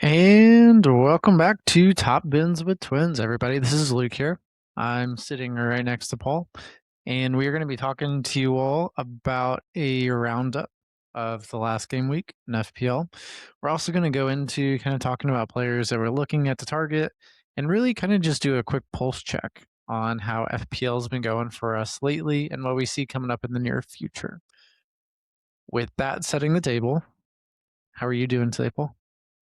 And welcome back to Top Bins with Twins, everybody. This is Luke here. I'm sitting right next to Paul, and we are going to be talking to you all about a roundup of the last game week in FPL. We're also going to go into kind of talking about players that we're looking at the target and really kind of just do a quick pulse check on how FPL has been going for us lately and what we see coming up in the near future. With that setting the table, how are you doing today, Paul?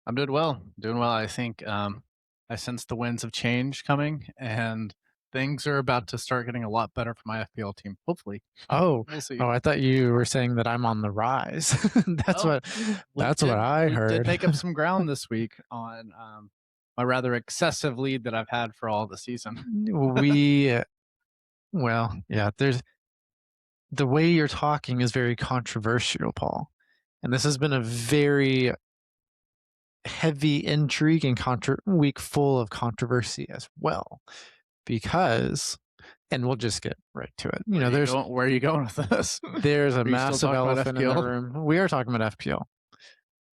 I'm doing well. Doing well. I think I sense the winds of change coming, and things are about to start getting a lot better for my FPL team. Hopefully, Oh, we'll see. oh, I thought you were saying that I'm on the rise. That's Well, what that's what I Luke did heard. make up some ground this week on my rather excessive lead that I've had for all the season. We well, yeah, there's the way you're talking is very controversial, Paul. And this has been a very heavy intrigue and week full of controversy as well. Because and we'll just get right to it. You know, Where are you going with this? there's a Are you still massive talking about elephant in the FPL? room. We are talking about FPL.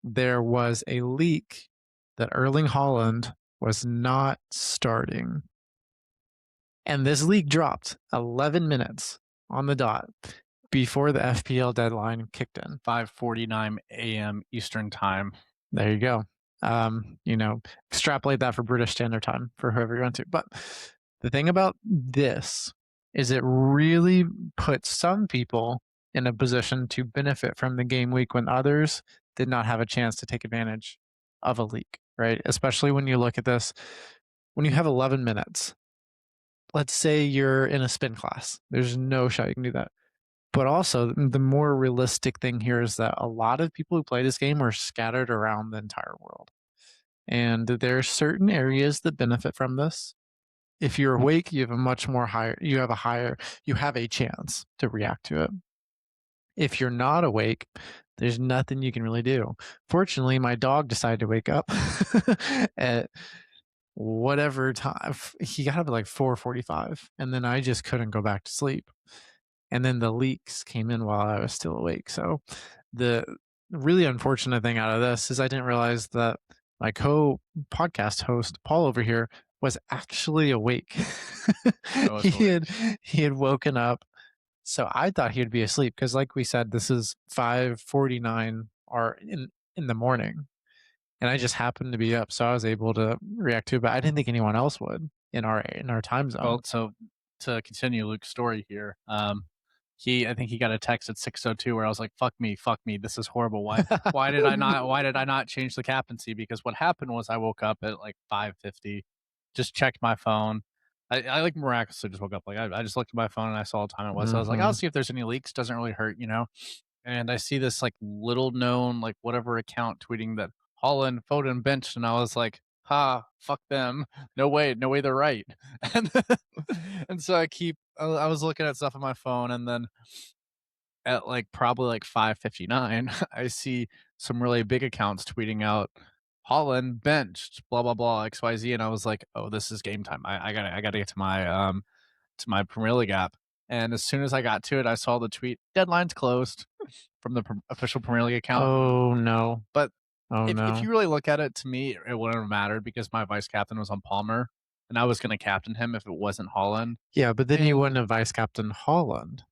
There was a leak that Erling Haaland was not starting. And this leak dropped 11 minutes on the dot before the FPL deadline kicked in. 5:49 a.m. Eastern time. There you go. Extrapolate that for British Standard Time for whoever you want to. But the thing about this is it really puts some people in a position to benefit from the game week when others did not have a chance to take advantage of a leak, right? Especially when you look at this, when you have 11 minutes, let's say you're in a spin class, there's no shot you can do that. But also, the more realistic thing here is that a lot of people who play this game are scattered around the entire world. And there are certain areas that benefit from this. If you're awake, you have you have a chance to react to it. If you're not awake, there's nothing you can really do. Fortunately, my dog decided to wake up at whatever time. He got up at like 4:45, and then I just couldn't go back to sleep. And then the leaks came in while I was still awake. So the really unfortunate thing out of this is I didn't realize that my co-podcast host Paul over here was actually awake. I was he awake. had he had woken up. So I thought he'd be asleep because, like we said, this is 5:49 or in the morning, and I just happened to be up, so I was able to react to it. But I didn't think anyone else would in our time zone. Well, so to continue Luke's story here, I think he got a text at 6:02 where I was like, fuck me, this is horrible. Why did I not change the captaincy? Because what happened was I woke up at like 5:50, just checked my phone. I like miraculously just woke up. Like I just looked at my phone and I saw what time it was. So I was like, I'll Mhm. see if there's any leaks. Doesn't really hurt, you know. And I see this like little known like whatever account tweeting that Holland Foden benched, and I was like, "Ha, fuck them! No way, they're right." And and so I was looking at stuff on my phone, and then at like probably like 5:59, I see some really big accounts tweeting out Holland benched, blah blah blah, XYZ, and I was like, "Oh, this is game time. I gotta get to my Premier League app." And as soon as I got to it, I saw the tweet, "Deadline's closed." From the official Premier League account. Oh no. But Oh if no. you really look at it, to me, it wouldn't have mattered because my vice captain was on Palmer, and I was going to captain him if it wasn't Holland. Yeah, but then you And wouldn't have vice captain Holland,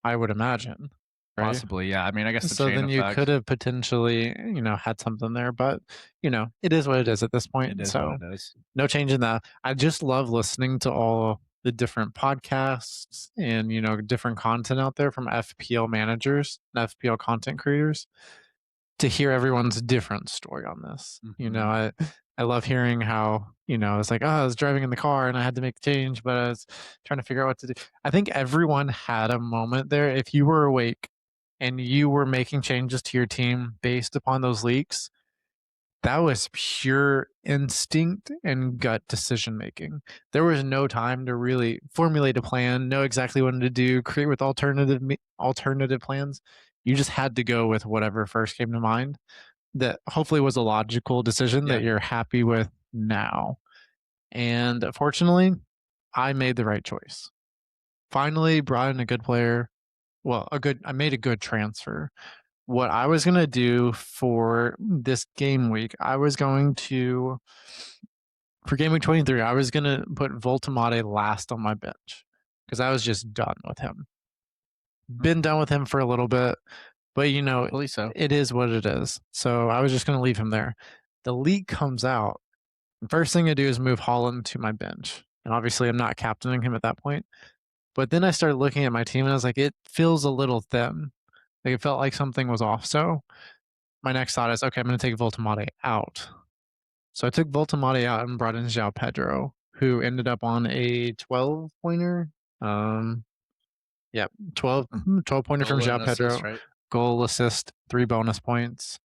I would imagine, right? possibly, yeah. I mean, I guess the So chain then you could effect. have potentially, had something there, but it is what it is at this It point. is what So it is. no change in that. I just love listening to all the different podcasts and different content out there from FPL managers and FPL content creators to hear everyone's different story on this. Hmm. I love hearing how, it's like, oh, I was driving in the car and I had to make a change, but I was trying to figure out what to do. I think everyone had a moment there. If you were awake and you were making changes to your team based upon those leaks, that was pure instinct and gut decision making. There was no time to really formulate a plan, know exactly what to do, create with alternative plans. You just had to go with whatever first came to mind. That hopefully was a logical decision Yeah. that you're happy with now. And fortunately, I made the right choice. Finally, brought in a good player. Well, I made a good transfer what I was gonna do for this game week, I was going to for game week 23, I was gonna put Voltamade last on my bench because I was just done with him. Been done with him for a little bit, but Rightfully so. it is what it is. So I was just gonna leave him there. The league comes out. The first thing I do is move Holland to my bench. And obviously I'm not captaining him at that point. But then I started looking at my team and I was like, it feels a little thin. Like it felt like something was off. So my next thought is, okay, I'm going to take Voltamade out. So I took Voltamade out and brought in João Pedro, who ended up on a 12 pointer. Um, yeah, 12 pointer from Goal João and assist, Pedro, right? goal, assist, 3 bonus points.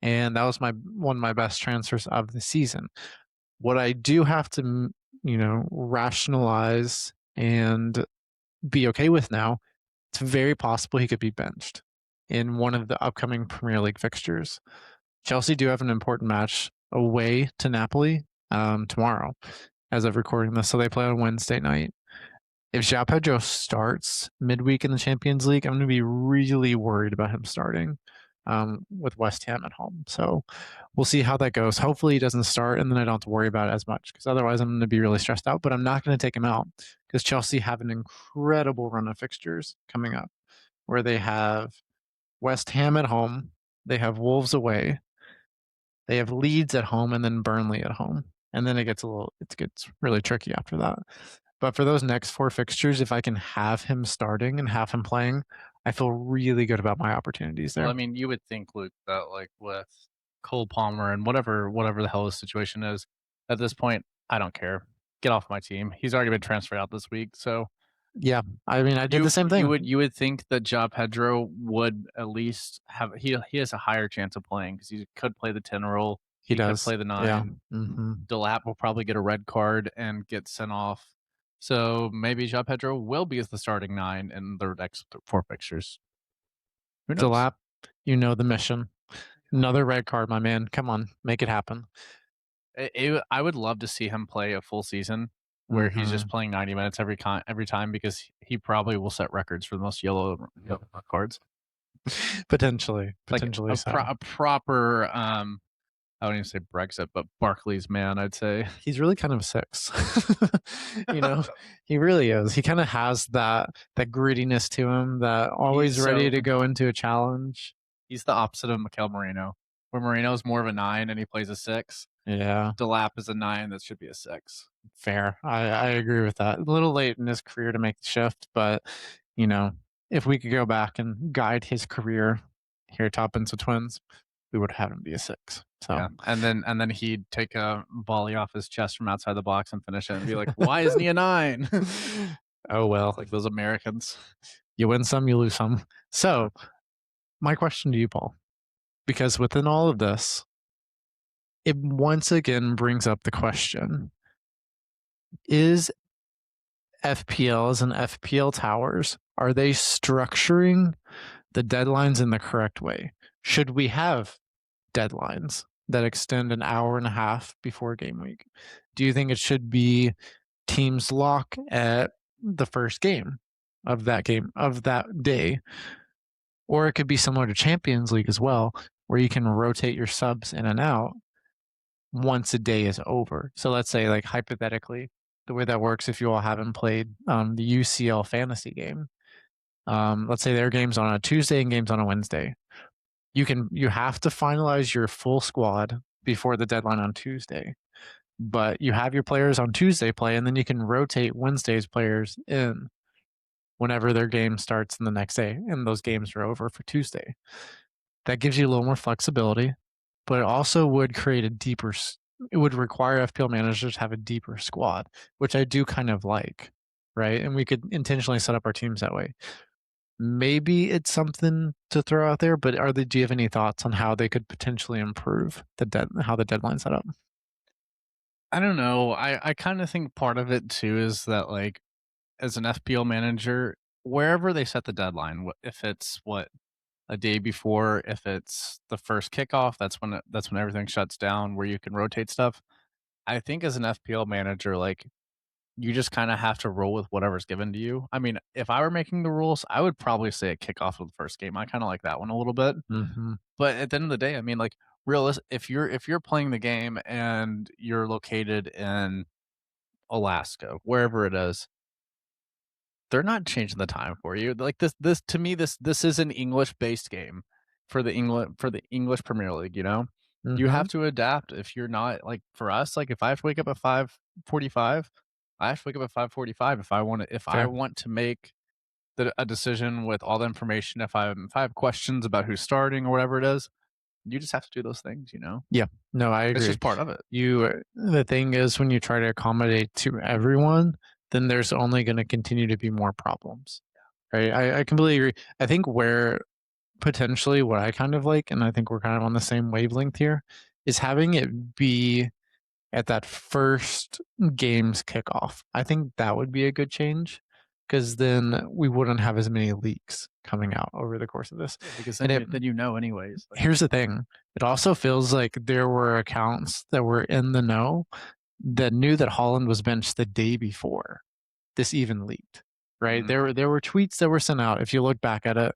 And that was my one of my best transfers of the season. What I do have to, rationalize and be okay with now, it's very possible he could be benched in one of the upcoming Premier League fixtures. Chelsea do have an important match away to Napoli tomorrow as of recording this. So they play on Wednesday night. If João Pedro starts midweek in the Champions League, I'm going to be really worried about him starting with West Ham at home. So we'll see how that goes. Hopefully he doesn't start, and then I don't have to worry about it as much because otherwise I'm going to be really stressed out. But I'm not going to take him out because Chelsea have an incredible run of fixtures coming up where they have West Ham at home, they have Wolves away, they have Leeds at home, and then Burnley at home. And then it gets really tricky after that. But for those next four fixtures, if I can have him starting and have him playing, I feel really good about my opportunities Well, there. I mean, you would think, Luke, that like with Cole Palmer and whatever the hell his situation is, at this point, I don't care. Get off my team. He's already been transferred out this week, so Yeah, I mean, I did the same thing. you would think that Ja Pedro would at least have he has a higher chance of playing because he could play the 10 role, He he could does. play the Yeah. 9. Hmm. Delap will probably get a red card and get sent off. So maybe Ja Pedro will be as the starting 9 in the next 4 fixtures. Who knows? Delap, the mission. Another red card, my man. Come on, make it happen. I would love to see him play a full season where he's just Hmm. playing 90 minutes every time because he probably will set records for the most yellow cards. Like Potentially so. a proper I wouldn't even say Brexit, but Barclays man, I'd say. He's really kind of a six. you know, he really is. He kind of has that grittiness to him, that always He's ready so to go into a challenge. he's the opposite of Mikel Moreno, where Moreno's more of a 9 and he plays a 6. Yeah, Delap is a 9 that should be a 6. fair. I agree with that. A little late in his career to make the shift, but you know, if we could go back and guide his career here at Top Ends of Twins, we would have him be a six. So Yeah, and then he'd take a volley off his chest from outside the box and finish it and be like, "Why isn't he a 9?" oh well. Like those Americans. You win some, you lose some. So my question to you, Paul, because within all of this, it once again brings up the question: is FPLs and FPL towers, are they structuring the deadlines in the correct way? Should we have deadlines that extend an hour and a half before game week? Do you think it should be teams lock at the first game of that day? Or it could be similar to Champions League as well, where you can rotate your subs in and out once a day is over. So let's say, like hypothetically, the way that works, if you all haven't played the UCL fantasy game, let's say their games on a Tuesday and games on a Wednesday. You have to finalize your full squad before the deadline on Tuesday, but you have your players on Tuesday play, and then you can rotate Wednesday's players in whenever their game starts in the next day, and those games are over for Tuesday. That gives you a little more flexibility, but it also would create it would require FPL managers to have a deeper squad, which I do kind of like, right? And we could intentionally set up our teams that way. Maybe it's something to throw out there, but do you have any thoughts on how they could potentially improve how the deadline's set up? I don't know. I kind of think part of it too is that like as an FPL manager, wherever they set the deadline, if it's what a day before, if it's the first kickoff, that's when everything shuts down where you can rotate stuff. I think as an FPL manager, like you just kinda have to roll with whatever's given to you. I mean, if I were making the rules, I would probably say a kickoff of the first game. I kinda like that one a little bit. Mhm. But at the end of the day, I mean, like, if you're playing the game and you're located in Alaska, wherever it is, they're not changing the time for you. Like, this to me, this is an English-based game for the English Premier League, you know? You have Mhm. to adapt if you're not like, for us, like, if I have to wake up at 5:45, I have to wake up at 5:45 if I Fair. want to make a decision with all the information, if I have questions about who's starting or whatever it is, you just have to do those things, you know? Yeah. No, I It's agree. just part of it. The thing is when you try to accommodate to everyone, then there's only gonna continue to be more problems, right? I completely agree. I think where potentially what I kind of like, and I think we're kind of on the same wavelength here, is having it be at that first game's kickoff. I think that would be a good change because then we wouldn't have as many leaks coming out over the course of this. Yeah, because And then you know anyways, like, here's the thing, it also feels like there were accounts that were in the know that knew that Holland was benched the day before this even leaked, right? mhm, There were tweets that were sent out, if you look back at it,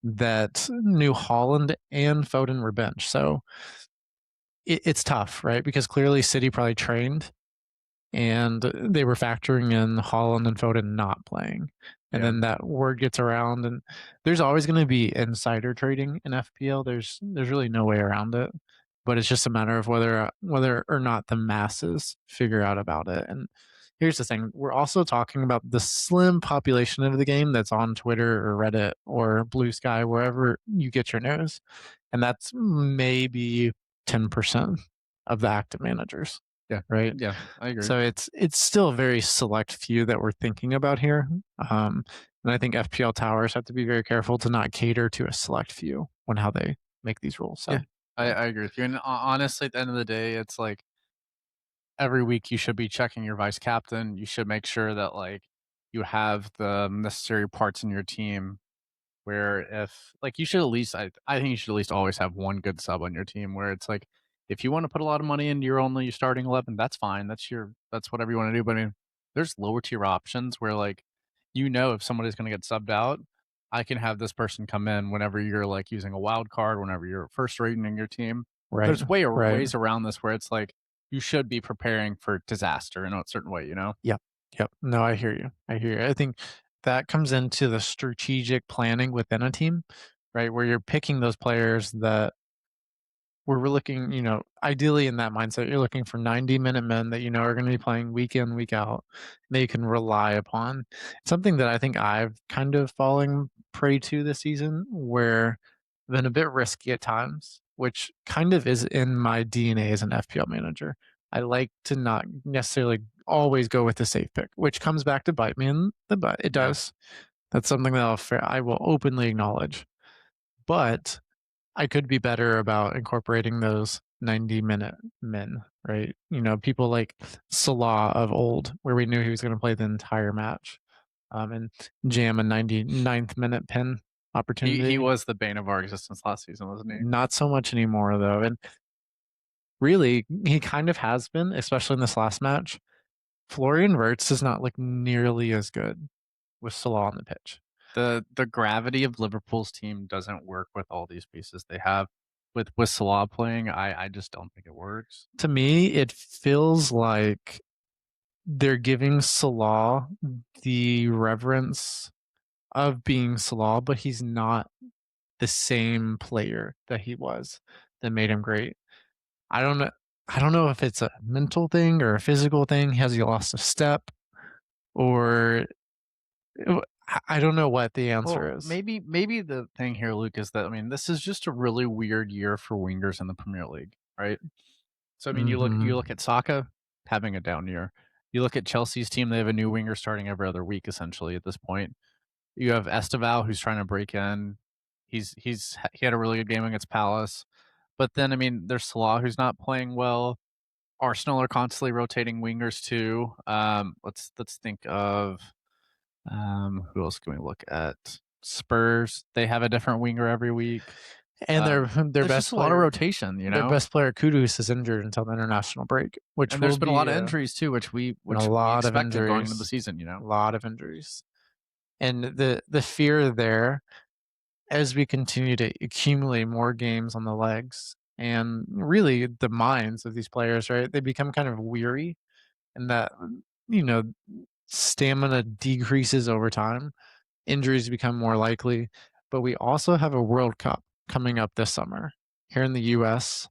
that knew Holland and Foden were benched. So it's tough, right? Because clearly City probably trained and they were factoring in Holland and Foden not playing. And yeah. then that word gets around, and there's always going to be insider trading in FPL. There's really no way around it, but it's just a matter of whether or not the masses figure out about it. And here's the thing: we're also talking about the slim population of the game that's on Twitter or Reddit or Blue Sky, wherever you get your news, and that's maybe 10% of the active managers, Yeah, right? yeah, I agree. So it's still a very select few that we're thinking about here, and I think FPL towers have to be very careful to not cater to a select few when how they make these rules. Yeah, So, yeah, I agree with you, and honestly, at the end of the day, it's like, every week you should be checking your vice captain, you should make sure that, like, you have the necessary parts in your team where if like, you should at least I think you should at least always have one good sub on your team where it's like, if you wanna put a lot of money into your only starting 11, that's fine, that's whatever you wanna do, but, I mean, there's lower tier options where, like, you know if somebody's gonna get subbed out, I can have this person come in whenever you're, like, using a wild card, whenever you're first rating in your team. right, There's right, ways around this where it's like, you should be preparing for disaster in a certain way, you know? yep, yep. No, I hear you. I hear you. I think that comes into the strategic planning within a team, right? Where you're picking those players that we're looking, ideally in that mindset, you're looking for 90-minute men that you know are going to be playing week in, week out, that you can rely upon. Something that I think I've kind of fallen prey to this season, where I've been a bit risky at times, which kind of is in my DNA as an FPL manager. I like to not necessarily always go with the safe pick, which comes back to bite me in the butt. It Yeah. does. That's something that I will openly acknowledge. But I could be better about incorporating those 90-minute men, right? People like Salah of old, where we knew he was going to play the entire match, and jam a 99th minute pin He opportunity. was the bane of our existence last season, wasn't he? Not so much anymore, though. And really, he kind of has been, especially in this last match. Florian Wirtz does not look nearly as good with Salah on the pitch. The gravity of Liverpool's team doesn't work with all these pieces they have. With Salah playing, I just don't think it works. To me, it feels like they're giving Salah the reverence of being Salah, but he's not the same player that he was that made him great. I don't know. I don't know if it's a mental thing or a physical thing. Has he lost a step, or I don't know what the Well, answer is. maybe the thing here, Luke, is that I mean, this is just a really weird year for wingers in the Premier League, right? So I mean, you look Hmm. at Saka having a down year. You look at Chelsea's team; they have a new winger starting every other week, essentially at this point. You have Esteval who's trying to break in. He had a really good game against Palace, but then I mean, there's Salah who's not playing well. Arsenal are constantly rotating wingers too. Let's think of who else can we look at? Spurs, they have a different winger every week. And their There's best just a lot of player rotation, you their know? best player Kudus is injured until the international break, which And there's will been a lot be of injuries too, and a which we lot of expected going into the injuries, season, you know? a lot of injuries. And the fear there as we continue to accumulate more games on the legs and really the minds of these players, right? They become kind of weary and that you know stamina decreases over time. Injuries become more likely, but we also have a World Cup coming up this summer here in the US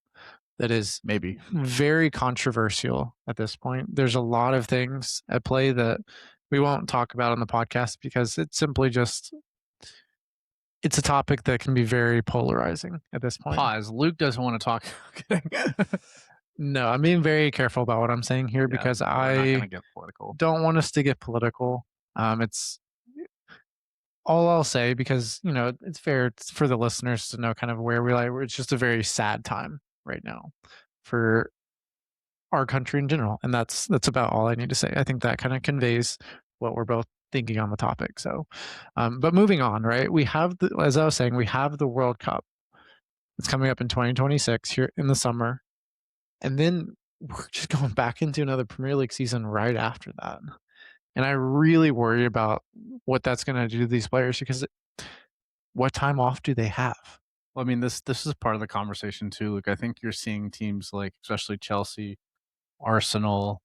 that is Maybe. very controversial at this point. There's a lot of things at play that we won't talk about on the podcast because it's simply just it's a topic that can be very polarizing at this point. Pause. Luke doesn't want to talk. No, I'm being very careful about what I'm saying here Yeah, because we're not I gonna get political. don't want us to get political. It's all I'll say because it's fair for the listeners to know kind of where we like. It's just a very sad time right now for our country in general, and that's about all I need to say. I think that kind of conveys what we're both thinking on the topic. So, but moving on, right? We have as I was saying, we have the World Cup. It's coming up in 2026 here in the summer, and then we're just going back into another Premier League season right after that. And I really worry about what that's going to do to these players because what time off do they have? Well, I mean, this is part of the conversation too. Like, I think you're seeing teams like, especially Chelsea, Arsenal,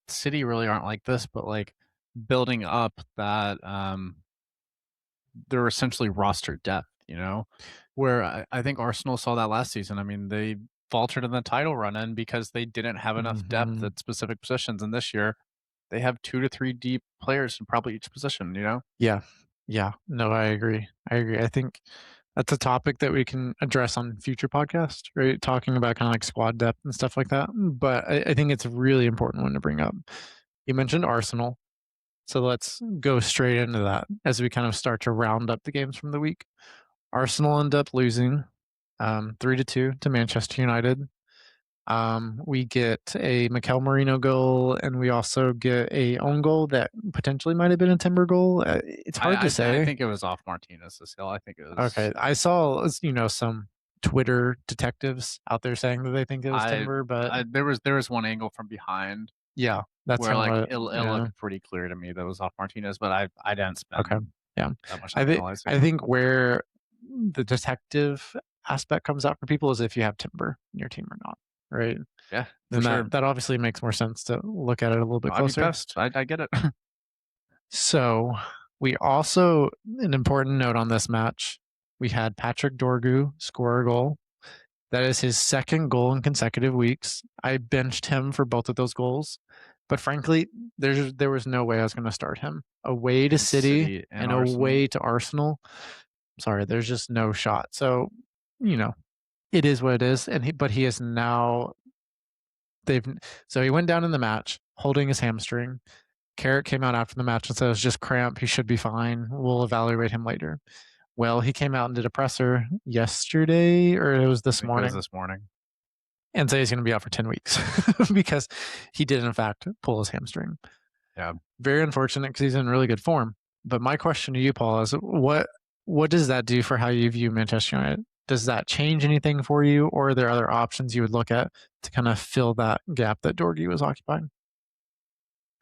City really aren't like this, but like building up that they're essentially roster depth, you know, where I think Arsenal saw that last season. I mean, they faltered in the title run in because they didn't have enough depth Hmm. at specific positions. And this year, they have 2 to 3 deep players in probably each position. You know, Yeah. Yeah. No, I agree. I agree. I think that's a topic that we can address on future podcasts, right? Talking about kind of like squad depth and stuff like that. But I think it's a really important one to bring up. You mentioned Arsenal. So let's go straight into that as we kind of start to round up the games from the week. Arsenal end up losing 3-2 to Manchester United. We get a Mikel Merino goal, and we also get a own goal that potentially might have been a Timber goal. It's hard to I say. think it was off Martinez this hill. I think it was Okay, I saw some Twitter detectives out there saying that they think it was I Timber, but there was one angle from behind yeah, that's where kind of like what. it Yeah. looked pretty clear to me that it was off Martinez, but I didn't Okay. spend Yeah, that much I time think analyzing I it. think where the detective aspect comes out for people is if you have Timber in your team or not, right? Yeah, for Then sure. that obviously makes more sense to look at it a little No, bit I'd be closer. pissed. I get it. So we also an important note on this match. We had Patrick Dorgu score a goal. That is his second goal in consecutive weeks. I benched him for both of those goals, but frankly, there was no way I was going to start him away to Against City City and and Arsenal. away to Arsenal. Sorry, there's just no shot. So you know it is what it is, but he is now they've so he went down in the match holding his hamstring. Carrot came out after the match and said it was just cramp. He should be fine. We'll evaluate him later. Well, he came out and did a presser yesterday, or it was I this think it was morning, this morning. and say he's going to be out for 10 weeks because he did, in fact, pull his hamstring. Yeah. Very unfortunate because he's in really good form. But my question to you, Paul, is what does that do for how you view Manchester United? Does that change anything for you, or are there other options you would look at to kind of fill that gap that Dorgy was occupying?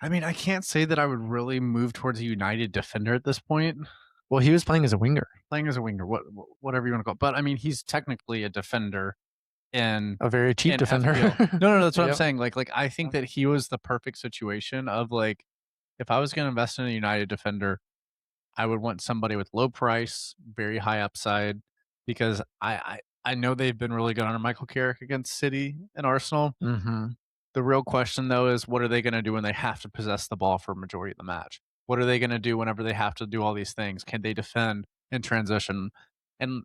I mean, I can't say that I would really move towards a United defender at this point. Well, he was playing as a winger, Playing as a winger, whatever you want to call it. But I mean, he's technically a defender in a very cheap defender. FPL. No, that's what I'm Yep. saying. Like I think that he was the perfect situation of like if I was going to invest in a United defender, I would want somebody with low price, very high upside, because I know they've been really good under Michael Carrick against City and Arsenal. Hmm. The real question though is what are they going to do when they have to possess the ball for a majority of the match? What are they going to do whenever they have to do all these things? Can they defend in transition? And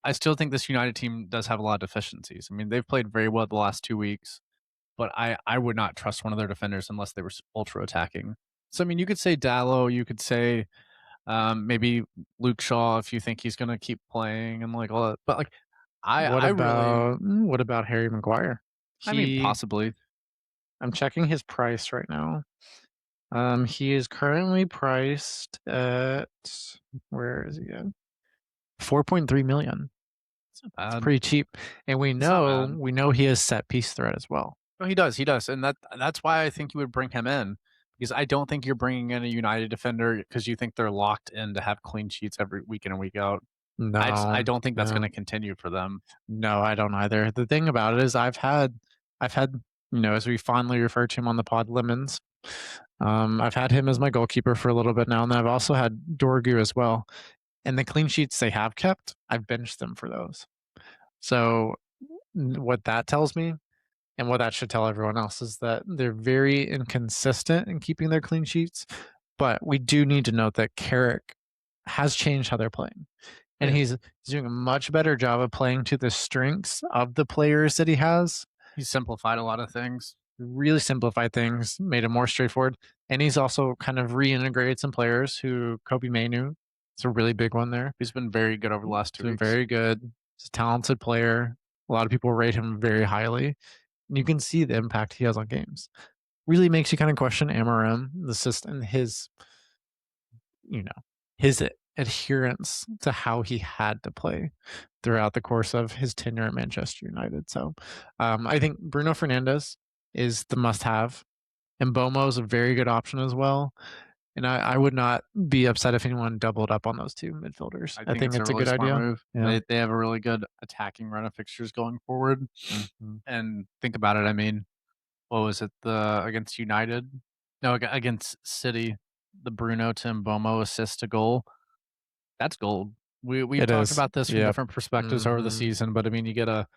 I still think this United team does have a lot of deficiencies. I mean, they've played very well the last 2 weeks, but I would not trust one of their defenders unless they were ultra attacking. So I mean, you could say Dallo, you could say maybe Luke Shaw if you think he's going to keep playing and like all that. But like, I really, What about Harry Maguire? I mean, He possibly. I'm checking his price right now. He is currently priced at where is he at? 4.3 million. It's bad. pretty cheap, and we It's not know bad. we know he has set piece threat as well. No, he does, and that's why I think you would bring him in, because I don't think you're bringing in a United defender because you think they're locked in to have clean sheets every week in and week out. I No, don't think that's no, gonna continue for them. no, I don't either. The thing about it is I've had, as we fondly refer to him on the pod, Lemons. I've had him as my goalkeeper for a little bit now, and I've also had Dorgu as well. And the clean sheets they have kept, I've benched them for those. So what that tells me, and what that should tell everyone else, is that they're very inconsistent in keeping their clean sheets. But we do need to note that Carrick has changed how they're playing. And Yeah, he's doing a much better job of playing to the strengths of the players that he has. he's simplified a lot of things. Really simplified things, made it more straightforward. And he's also kind of reintegrated some players who Kobe Mainu. It's a really big one there. He's been very good over the last 2 He's been weeks. very good. He's a talented player. A lot of people rate him very highly. And you can see the impact he has on games. Really makes you kind of question Amarim, the system, you know, his adherence to how he had to play throughout the course of his tenure at Manchester United. So I think Bruno Fernandes is the must have. And Bomo is a very good option as well. And I would not be upset if anyone doubled up on those two midfielders. I I think think it's a it's a really good smart idea. move. Yeah. They have a really good attacking run of fixtures going forward. Mhm. And think about it, I mean, what was it, the against United? No, against City, the Bruno to Mbeumo assist to goal. That's gold. We've It talked is. about this from Yep. different perspectives over the Mhm. season, but I mean, you get a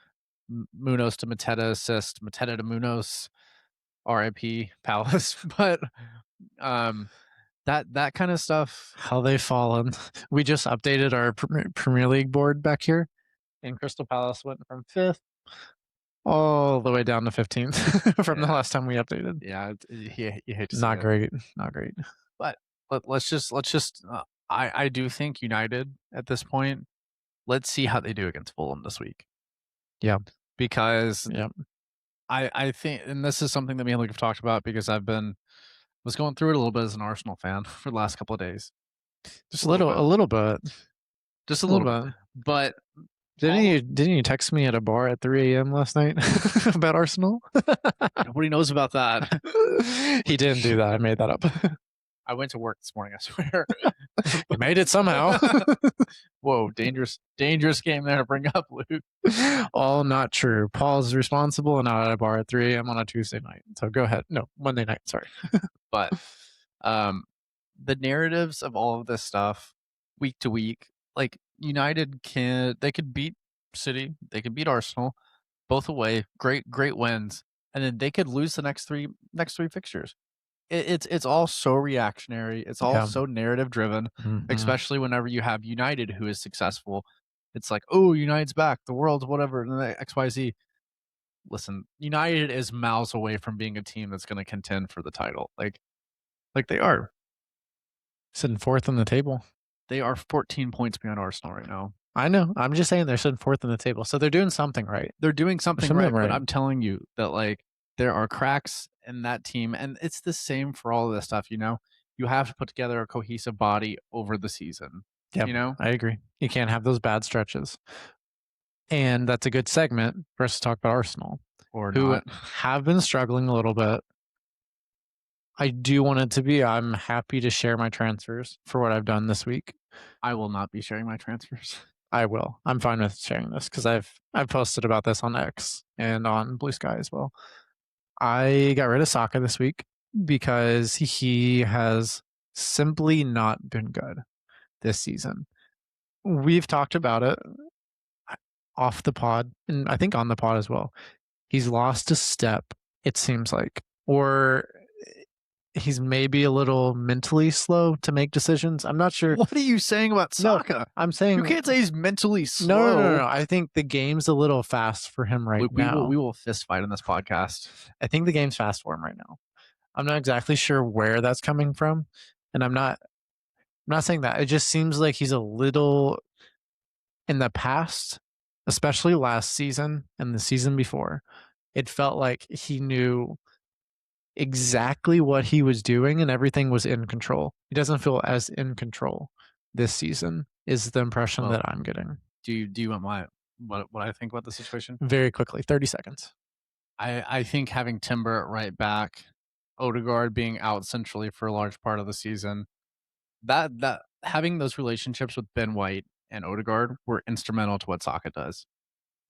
Munoz to Mateta assist, Mateta to Munoz, RIP Palace, but um, that kind of stuff. How they've fallen. We just updated our Premier League board back here, and Crystal Palace went from fifth all the way down to 15th from the Yeah, last time we updated. yeah, you hate to see Not it, great. Not great. but let's just. I do think United at this point. Let's see how they do against Fulham this week, Yeah. because Yeah. I think, and this is something that me and Luke have talked about, because was going through it a little bit as an Arsenal fan for the last couple of days, just a little bit, A little bit. just a A little little bit. bit. But Didn't all you didn't you text me at a bar at 3 a.m. last night about Arsenal? nobody knows about that. He didn't do that. I made that up. I went to work this morning, I swear. You made it somehow. Whoa, dangerous game there to bring up, Luke. All not true. Paul's responsible and out at a bar at 3 a.m. on a Tuesday night. So go ahead. No, Monday night. Sorry. But um, the narratives of all of this stuff, week to week, like United could beat City, they could beat Arsenal, both away, great wins, and then they could lose the next three fixtures. It's all so reactionary. It's all Yeah. so narrative driven, Mhm. especially whenever you have United who is successful. It's like, oh, United's back, the world's whatever, and then XYZ. Listen, United is miles away from being a team that's going to contend for the title. Like they are. Sitting fourth on the table. They are 14 points behind Arsenal right now. I know. I'm just saying they're sitting fourth on the table. So they're doing something right. They're doing There's something something right, but right. I'm telling you that like there are cracks in that team, and it's the same for all of this stuff. You have to put together a cohesive body over the season. Yep. You know, I agree. You can't have those bad stretches. And that's a good segment for us to talk about Arsenal, or who not. have been struggling a little bit. I do want it to be. I'm happy to share my transfers for what I've done this week. I will not be sharing my transfers. I will. I'm fine with sharing this because I've posted about this on X and on Blue Sky as well. I got rid of Saka this week because he has simply not been good this season. We've talked about it off the pod and I think on the pod as well. He's lost a step, it seems like, or he's maybe a little mentally slow to make decisions. I'm not sure. What are you saying about No, Saka? I'm saying You can't say he's mentally no, slow. no. I think the game's a little fast for him right We now. will fist fight in this podcast. I think the game's fast for him right now. I'm not exactly sure where that's coming from, and I'm not saying that. It just seems like he's a little in the past, especially last season and the season before. It felt like he knew exactly what he was doing and everything was in control. He doesn't feel as in control this season is the impression Well, that I'm getting. do you want what I think about the situation? Very quickly, 30 seconds. I think having Timber at right back, Odegaard being out centrally for a large part of the season, that having those relationships with Ben White and Odegaard were instrumental to what Saka does.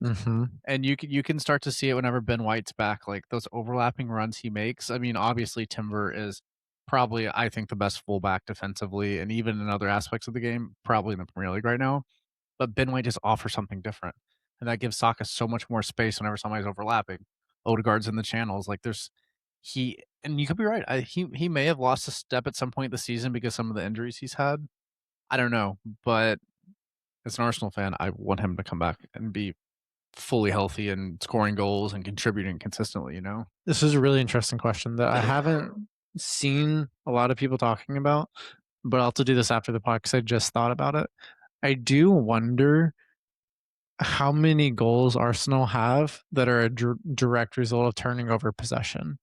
Mhm. And you can start to see it whenever Ben White's back, like those overlapping runs he makes. I mean, obviously Timber is probably, I think, the best fullback defensively, and even in other aspects of the game, probably in the Premier League right now. But Ben White just offers something different, and that gives Saka so much more space whenever somebody's overlapping. Odegaard's in the channels, like there's he and you could be right. He may have lost a step at some point this season because some of the injuries he's had. I don't know, but as an Arsenal fan, I want him to come back and be fully healthy and scoring goals and contributing consistently, you know? This is a really interesting question that I haven't seen a lot of people talking about, but I'll have to do this after the pod because I just thought about it. I do wonder how many goals Arsenal have that are a direct result of turning over possession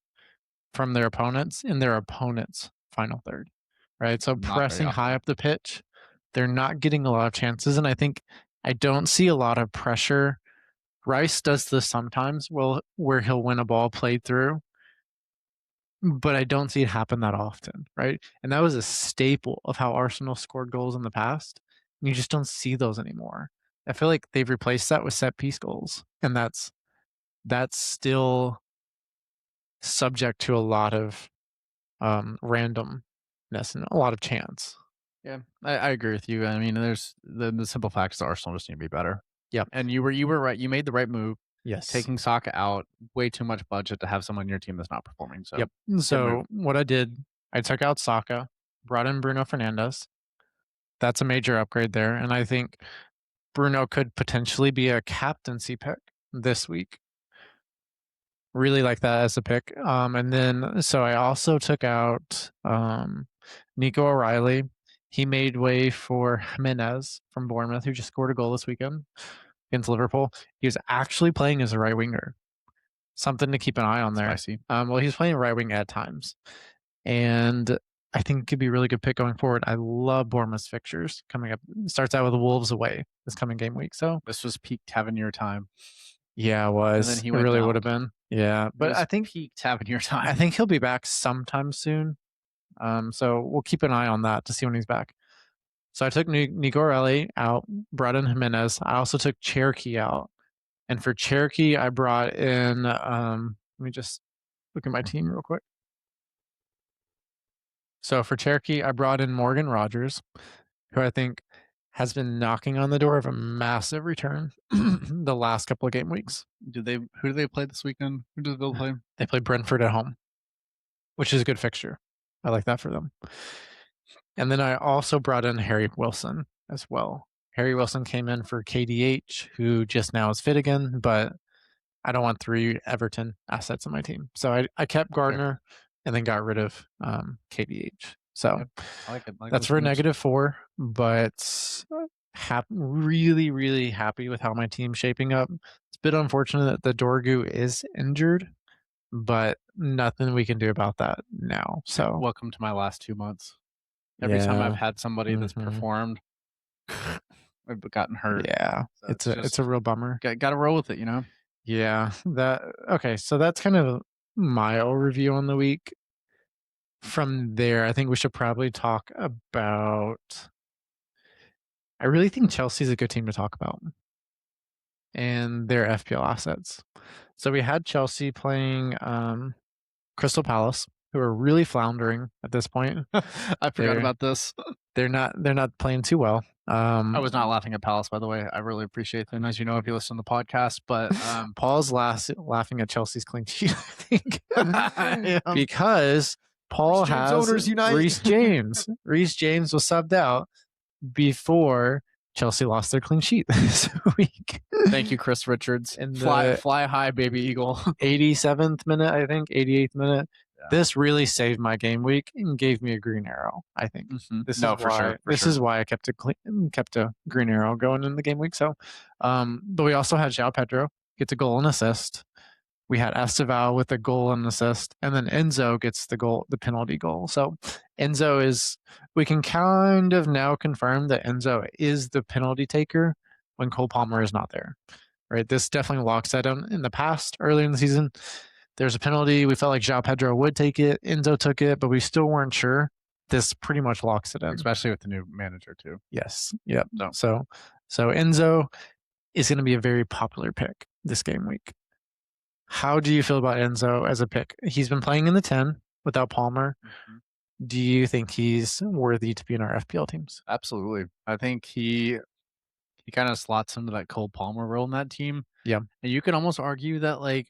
from their opponents in their opponent's final third, right? So Not very pressing high often. up the pitch, they're not getting a lot of chances. And I don't see a lot of pressure. Rice does this sometimes, well, where he'll win a ball played through, but I don't see it happen that often, right? And that was a staple of how Arsenal scored goals in the past. And you just don't see those anymore. I feel like they've replaced that with set piece goals, and that's still subject to a lot of randomness and a lot of chance. Yeah, I agree with you. I mean, there's the simple fact is Arsenal just need to be better. Yep. And you were right. You made the right move, Yes. taking Saka out, way too much budget to have someone on your team that's not performing. So Yep. good move. So what I did, I took out Saka, brought in Bruno Fernandes. That's a major upgrade there, and I think Bruno could potentially be a captaincy pick this week. Really like that as a pick. And then so I also took out Nico O'Reilly. He made way for Jimenez from Bournemouth, who just scored a goal this weekend against Liverpool. He was actually playing as a right winger. Something to keep an eye on there. Spicy. Well, he's playing right wing at times, and I think it could be a really good pick going forward. I love Bournemouth's fixtures coming up. It starts out with the Wolves away this coming game week. So This was peak Tavernier time, yeah, it and then was. he It went really would down. have been. Yeah, It but was peak Tavernier I time. think he'll be back sometime soon. So we'll keep an eye on that to see when he's back. So I took Nico Orelli out, brought in Jimenez. I also took Cherokee out, and for Cherokee, I brought in. Let me just look at my team real quick. So for Cherokee, I brought in Morgan Rogers, who I think has been knocking on the door of a massive return the last couple of game weeks. Who do they play this weekend? Who does Bill play? They play Brentford at home, which is a good fixture. I like that for them. And then I also brought in Harry Wilson as well. Harry Wilson came in for KDH, who just now is fit again, but I don't want 3 Everton assets on my team. So I kept Gardner and then got rid of KDH. So I like it. I like that's those for a moves. -4, but really, really happy with how my team's shaping up. It's a bit unfortunate that the Dorgu is injured, but nothing we can do about that now. So Welcome to my last 2 months. Every time I've yeah, had somebody that's mhm, performed, I've gotten hurt. yeah, So it's it's a just real bummer. gotta roll with it, you know? Yeah, that okay. So that's kind of my overview on the week. From there, I think we should probably talk about. I really think Chelsea's a good team to talk about and their FPL assets. So we had Chelsea playing Crystal Palace, who are really floundering at this point. I forgot They're about this. they're not playing too well. I was not laughing at Palace, by the way. I really appreciate them, as you know, if you listen to the podcast, but, Paul's laughing at Chelsea's clean sheet, I think, because Paul Reece James has owners unite. Reece James. Reece James was subbed out before Chelsea lost their clean sheet this week. Thank you, Chris Richards. In Fly the high, baby eagle. 87th minute, I think, 88th minute. Yeah. This really saved my game week and gave me a green arrow, I think. This is why I kept a green arrow going in the game week. So, but we also had João Pedro gets a goal and assist. We had Esteval with a goal and assist, and then Enzo gets the penalty goal. So we can kind of now confirm that Enzo is the penalty taker when Cole Palmer is not there, right? This definitely locks that down. In the past, earlier in the season, there's a penalty. We felt like João Pedro would take it. Enzo took it, but we still weren't sure. This pretty much locks it in. especially with the new manager too. Yes. Yep. So So Enzo is going to be a very popular pick this game week. How do you feel about Enzo as a pick? He's been playing in the 10 without Palmer. mhm. Do you think he's worthy to be in our FPL teams? Absolutely. I think he kind of slots into that Cole Palmer role in that team. Yeah. And you can almost argue that like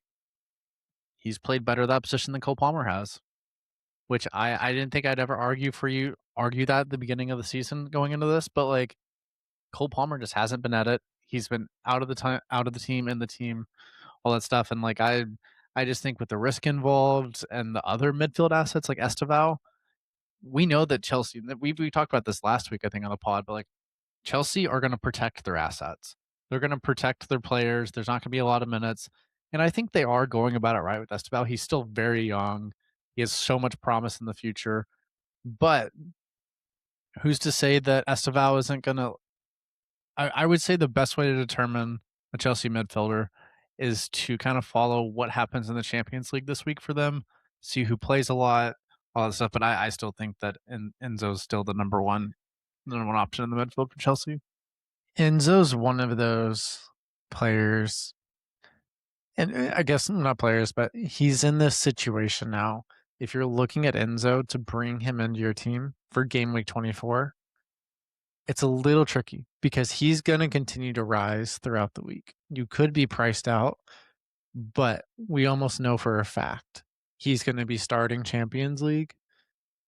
he's played better that position than Cole Palmer has, which I didn't think I'd ever argue that at the beginning of the season going into this, but like Cole Palmer just hasn't been at it. He's been out of the time, out of the team, in the team, all that stuff. And like I just think with the risk involved and the other midfield assets like Esteval, we know that Chelsea. We talked about this last week, I think, on the pod, but like Chelsea are going to protect their assets. They're going to protect their players. There's not going to be a lot of minutes, and I think they are going about it right with Esteval. He's still very young. He has so much promise in the future, but who's to say that Esteval isn't going to I would say the best way to determine a Chelsea midfielder is to kind of follow what happens in the Champions League this week for them, see who plays a lot, all that stuff. But I still think that Enzo's still the number one option in the midfield for Chelsea. Enzo's one of those players, and I guess not players, but he's in this situation now. If you're looking at Enzo to bring him into your team for game week 24, it's a little tricky because he's going to continue to rise throughout the week. You could be priced out, but we almost know for a fact he's going to be starting Champions League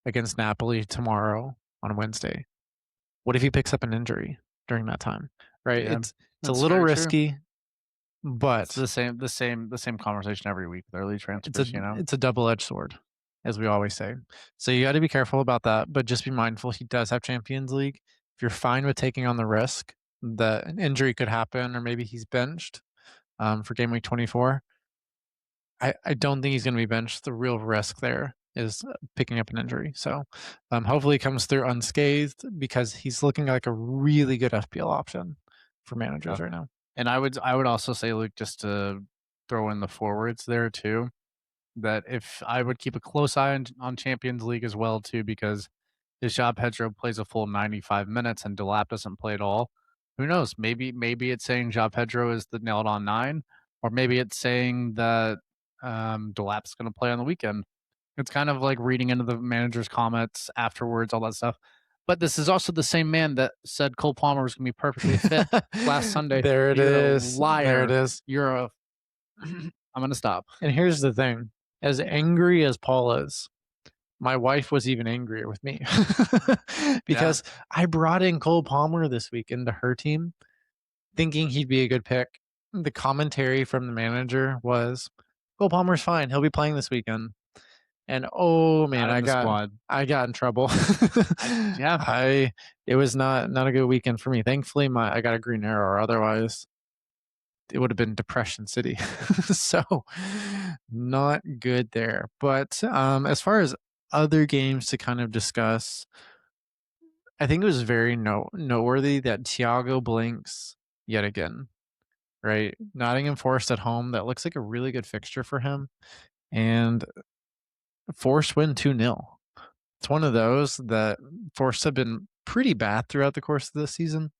against Napoli tomorrow on Wednesday. What if he picks up an injury during that time? Right? Yeah, It's a that's little very true. risky, It's but the same conversation every week with early it's a transfers. it's a double-edged sword, as we always say. So you got to be careful about that, but just be mindful he does have Champions League. If you're fine with taking on the risk that an injury could happen, or maybe he's benched for game week 24, I don't think he's going to be benched. The real risk there is picking up an injury. So hopefully he comes through unscathed because he's looking like a really good FPL option for Yeah. managers right now. And I would also say, Luke, just to throw in the forwards there too, that if I would keep a close eye on Champions League as well too, because if João Pedro plays a full 95 minutes and Delap doesn't play at all, who knows? Maybe it's saying João Pedro is the nailed on 9, or maybe it's saying that Delap's going to play on the weekend. It's kind of like reading into the manager's comments afterwards, all that stuff. But this is also the same man that said Cole Palmer was going to be perfectly fit last Sunday. There it You're a is. There it liar. is. You're a. I'm going to stop. And here's the thing, as angry as Paul is, my wife was even angrier with me Yeah. because I brought in Cole Palmer this week into her team thinking he'd be a good pick. The commentary from the manager was Cole Palmer's fine. He'll be playing this weekend. And oh man, Not in the squad. I got in trouble. Yeah. I it was not a good weekend for me. Thankfully I got a green arrow, otherwise it would have been depression city. So not good there. But as far as other games to kind of discuss, I think it was very noteworthy that Thiago blinks yet again, right? Nottingham Forest at home, that looks like a really good fixture for him. And Forest win 2-0. It's one of those that Forest have been pretty bad throughout the course of the season,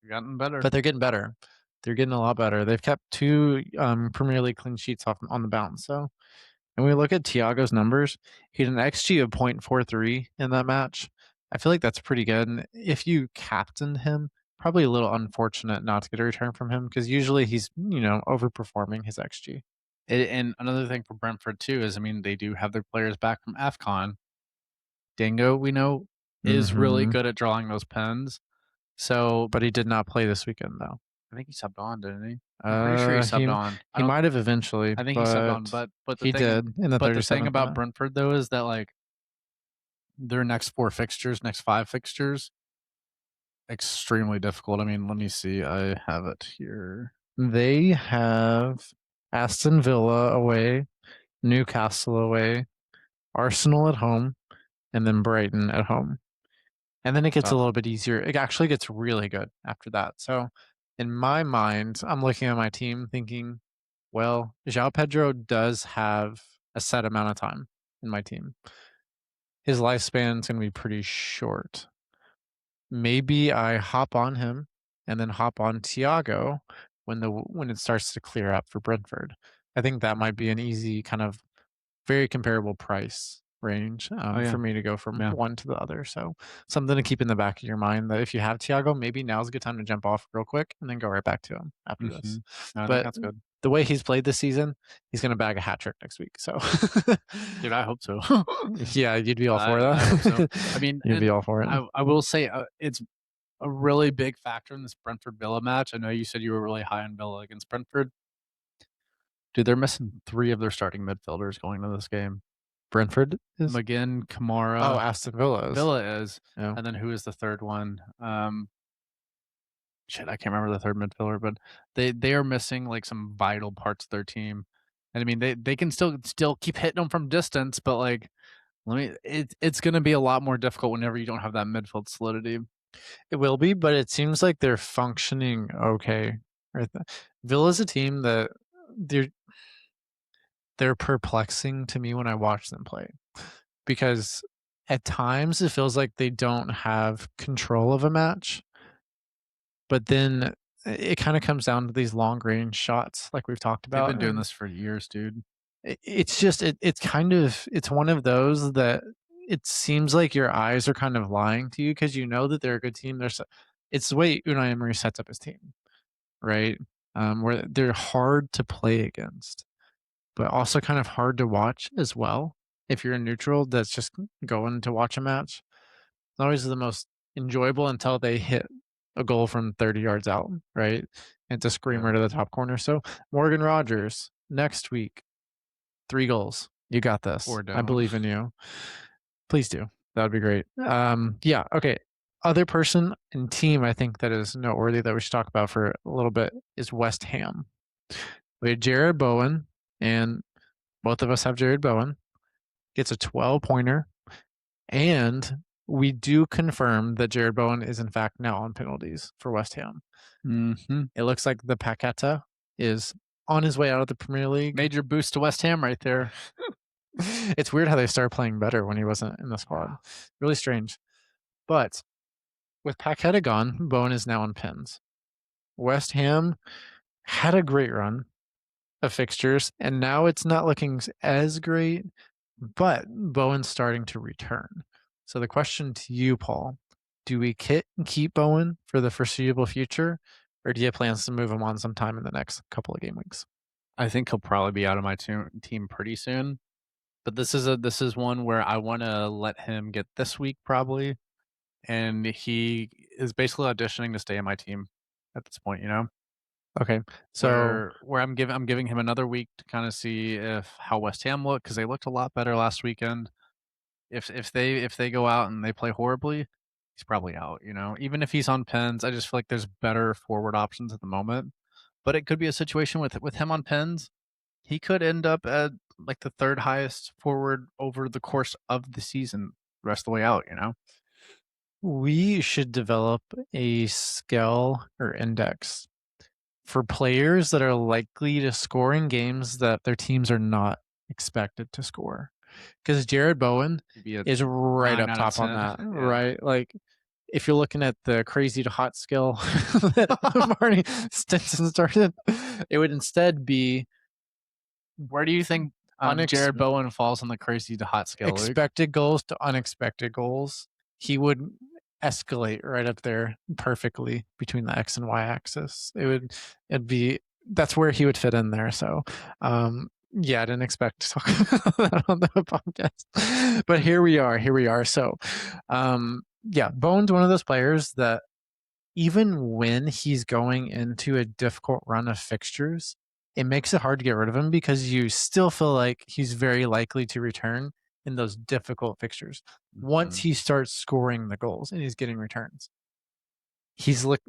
You've gotten better. but they're getting better. They're getting a lot better. They've kept 2 Premier League clean sheets off on the bounce. So, and we look at Thiago's numbers, he had an XG of 0.43 in that match. I feel like that's pretty good. And if you captained him, probably a little unfortunate not to get a return from him because usually he's, overperforming his XG. And another thing for Brentford too is, I mean, they do have their players back from AFCON. Dingo, we know, is really Mhm. good at drawing those pens. So, But he did not play this weekend, though. I think he subbed on, didn't he? I'm pretty sure he subbed on. I He don't. might have eventually, I think he subbed on, but but the he thing did in the but the thing 37th about minute. Brentford though is that like their next 4 fixtures, next 5 fixtures, extremely difficult. I mean, let me see. I have it here. They have Aston Villa away, Newcastle away, Arsenal at home, and then Brighton at home. And then it gets a Tough. little bit easier. It actually gets really good after that. So in my mind, I'm looking at my team thinking, well, João Pedro does have a set amount of time in my team. His lifespan's gonna be pretty short. Maybe I hop on him and then hop on Thiago when it starts to clear up for Brentford. I think that might be an easy kind of very comparable price range, Oh, yeah. for me to go from Yeah. one to the other. So something to keep in the back of your mind that if you have Thiago, maybe now's a good time to jump off real quick and then go right back to him after this. Mhm. I think But that's good. the way he's played this season, he's going to bag a hat trick next week. So Dude, I hope so. yeah, you'd be all for I hope so. that. I mean, You'd be and all for it. I will say, it's a really big factor in this Brentford Villa match. I know you said you were really high on Villa against Brentford. Dude, they're missing 3 of their starting midfielders going into this game. Brentford is McGinn, oh Kamara, Aston Villa is Villa is, yeah. and then who is the 3rd one? Shit, I can't remember the 3rd midfielder, but they are missing, like, some vital parts of their team. And I mean, they can still keep hitting them from distance, but, like, it's gonna be a lot more difficult whenever you don't have that midfield solidity. It will be, but it seems like they're functioning okay. Right, Villa's a team that they're they're perplexing to me when I watch them play because at times it feels like they don't have control of a match, but then it kind of comes down to these long range shots like we've talked They've about, been doing and this for years, dude. it's just it's kind of it's one of those that it seems like your eyes are kind of lying to you because you know that they're a good team. It's the way Unai Emery sets up his team, right? Where they're hard to play against, but also kind of hard to watch as well. If you're a neutral that's just going to watch a match, it's always the most enjoyable until they hit a goal from 30 yards out, right? And it's a Yeah. screamer to the top corner. So Morgan Rogers next week, 3 goals. You got this. Or I don't. believe in you. Please do. That would be great. Yeah. Okay. Other person and team I think that is noteworthy that we should talk about for a little bit is West Ham. We had Jared Bowen, and both of us have Jared Bowen. Gets a 12 pointer. And we do confirm that Jared Bowen is in fact now on penalties for West Ham. Mhm. It looks like the Paqueta is on his way out of the Premier League. Major boost to West Ham right there. It's weird how they started playing better when he wasn't in the squad. Really strange. But with Paqueta gone, Bowen is now on pins. West Ham had a great run of fixtures, and now it's not looking as great, but Bowen's starting to return. So the question to you, Paul, do we keep Bowen for the foreseeable future, or do you have plans to move him on sometime in the next couple of game weeks? I think he'll probably be out of my team pretty soon. But this is one where I wanna let him get this week probably, and he is basically auditioning to stay in my team at this point, you know? Okay, so Where I'm giving him another week to kinda see if how West Ham look because they looked a lot better last weekend. If they go out and they play horribly, he's probably out, you know? Even if he's on pens, I just feel like there's better forward options at the moment. But it could be a situation with him on pens, he could end up at, like, the 3rd highest forward over the course of the season, the rest of the way out, you know? we should develop a scale or index for players that are likely to score in games that their teams are not expected to score. Because Jared Bowen He'd be at is right 9 up out of top on 10. that, Yeah. right? Like, if you're looking at the crazy to hot skill that Marty Stinson started, it would instead be Where do you think, unex- Jared Bowen falls on the crazy to hot scale, Luke? expected goals to unexpected goals. He would escalate right up there perfectly between the X and Y axis. It'd be that's where he would fit in there. So yeah, I didn't expect to talk about that on the podcast. But here we are. Here we are. So yeah, Bone's one of those players that even when he's going into a difficult run of fixtures, it makes it hard to get rid of him because you still feel like he's very likely to return in those difficult fixtures. Once Mhm. he starts scoring the goals and he's getting returns,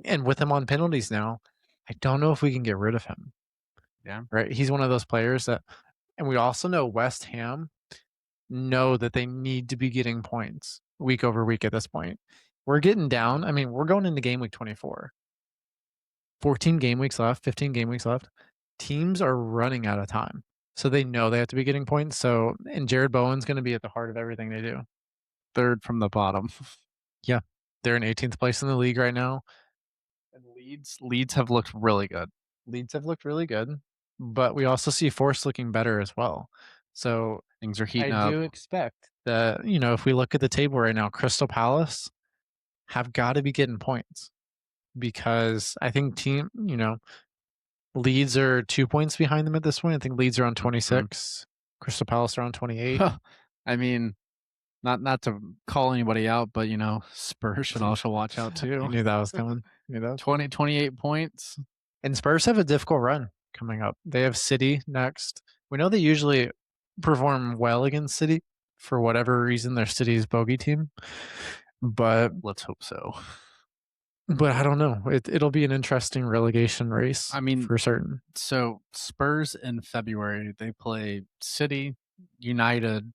and with him on penalties now, I don't know if we can get rid of him. Yeah. Right? He's one of those players that, and we also know West Ham know that they need to be getting points week over week at this point. We're getting down. I mean, we're going into game week 24. 14 game weeks left, 15 game weeks left. Teams are running out of time. So they know they have to be getting points. So, and Jared Bowen's going to be at the heart of everything they do. Third from the bottom. Yeah. They're in 18th place in the league right now. And Leeds have looked really good. Leeds have looked really good, but we also see Force looking better as well. So Things are I heating up. do expect that, if we look at the table right now, Crystal Palace have got to be getting points because I think Leeds are 2 points behind them at this point. I think Leeds are on Mhm. 26, Crystal Palace are on 28. I mean, not to call anybody out, but Spurs should also watch out I too. knew that was coming. I knew that was coming. 28 points. And Spurs have a difficult run coming up. They have City next. We know they usually perform well against City for whatever reason. They're City's bogey team, but Let's hope so. I don't know. It'll be an interesting relegation race I mean, for certain. so Spurs in February, they play City, United,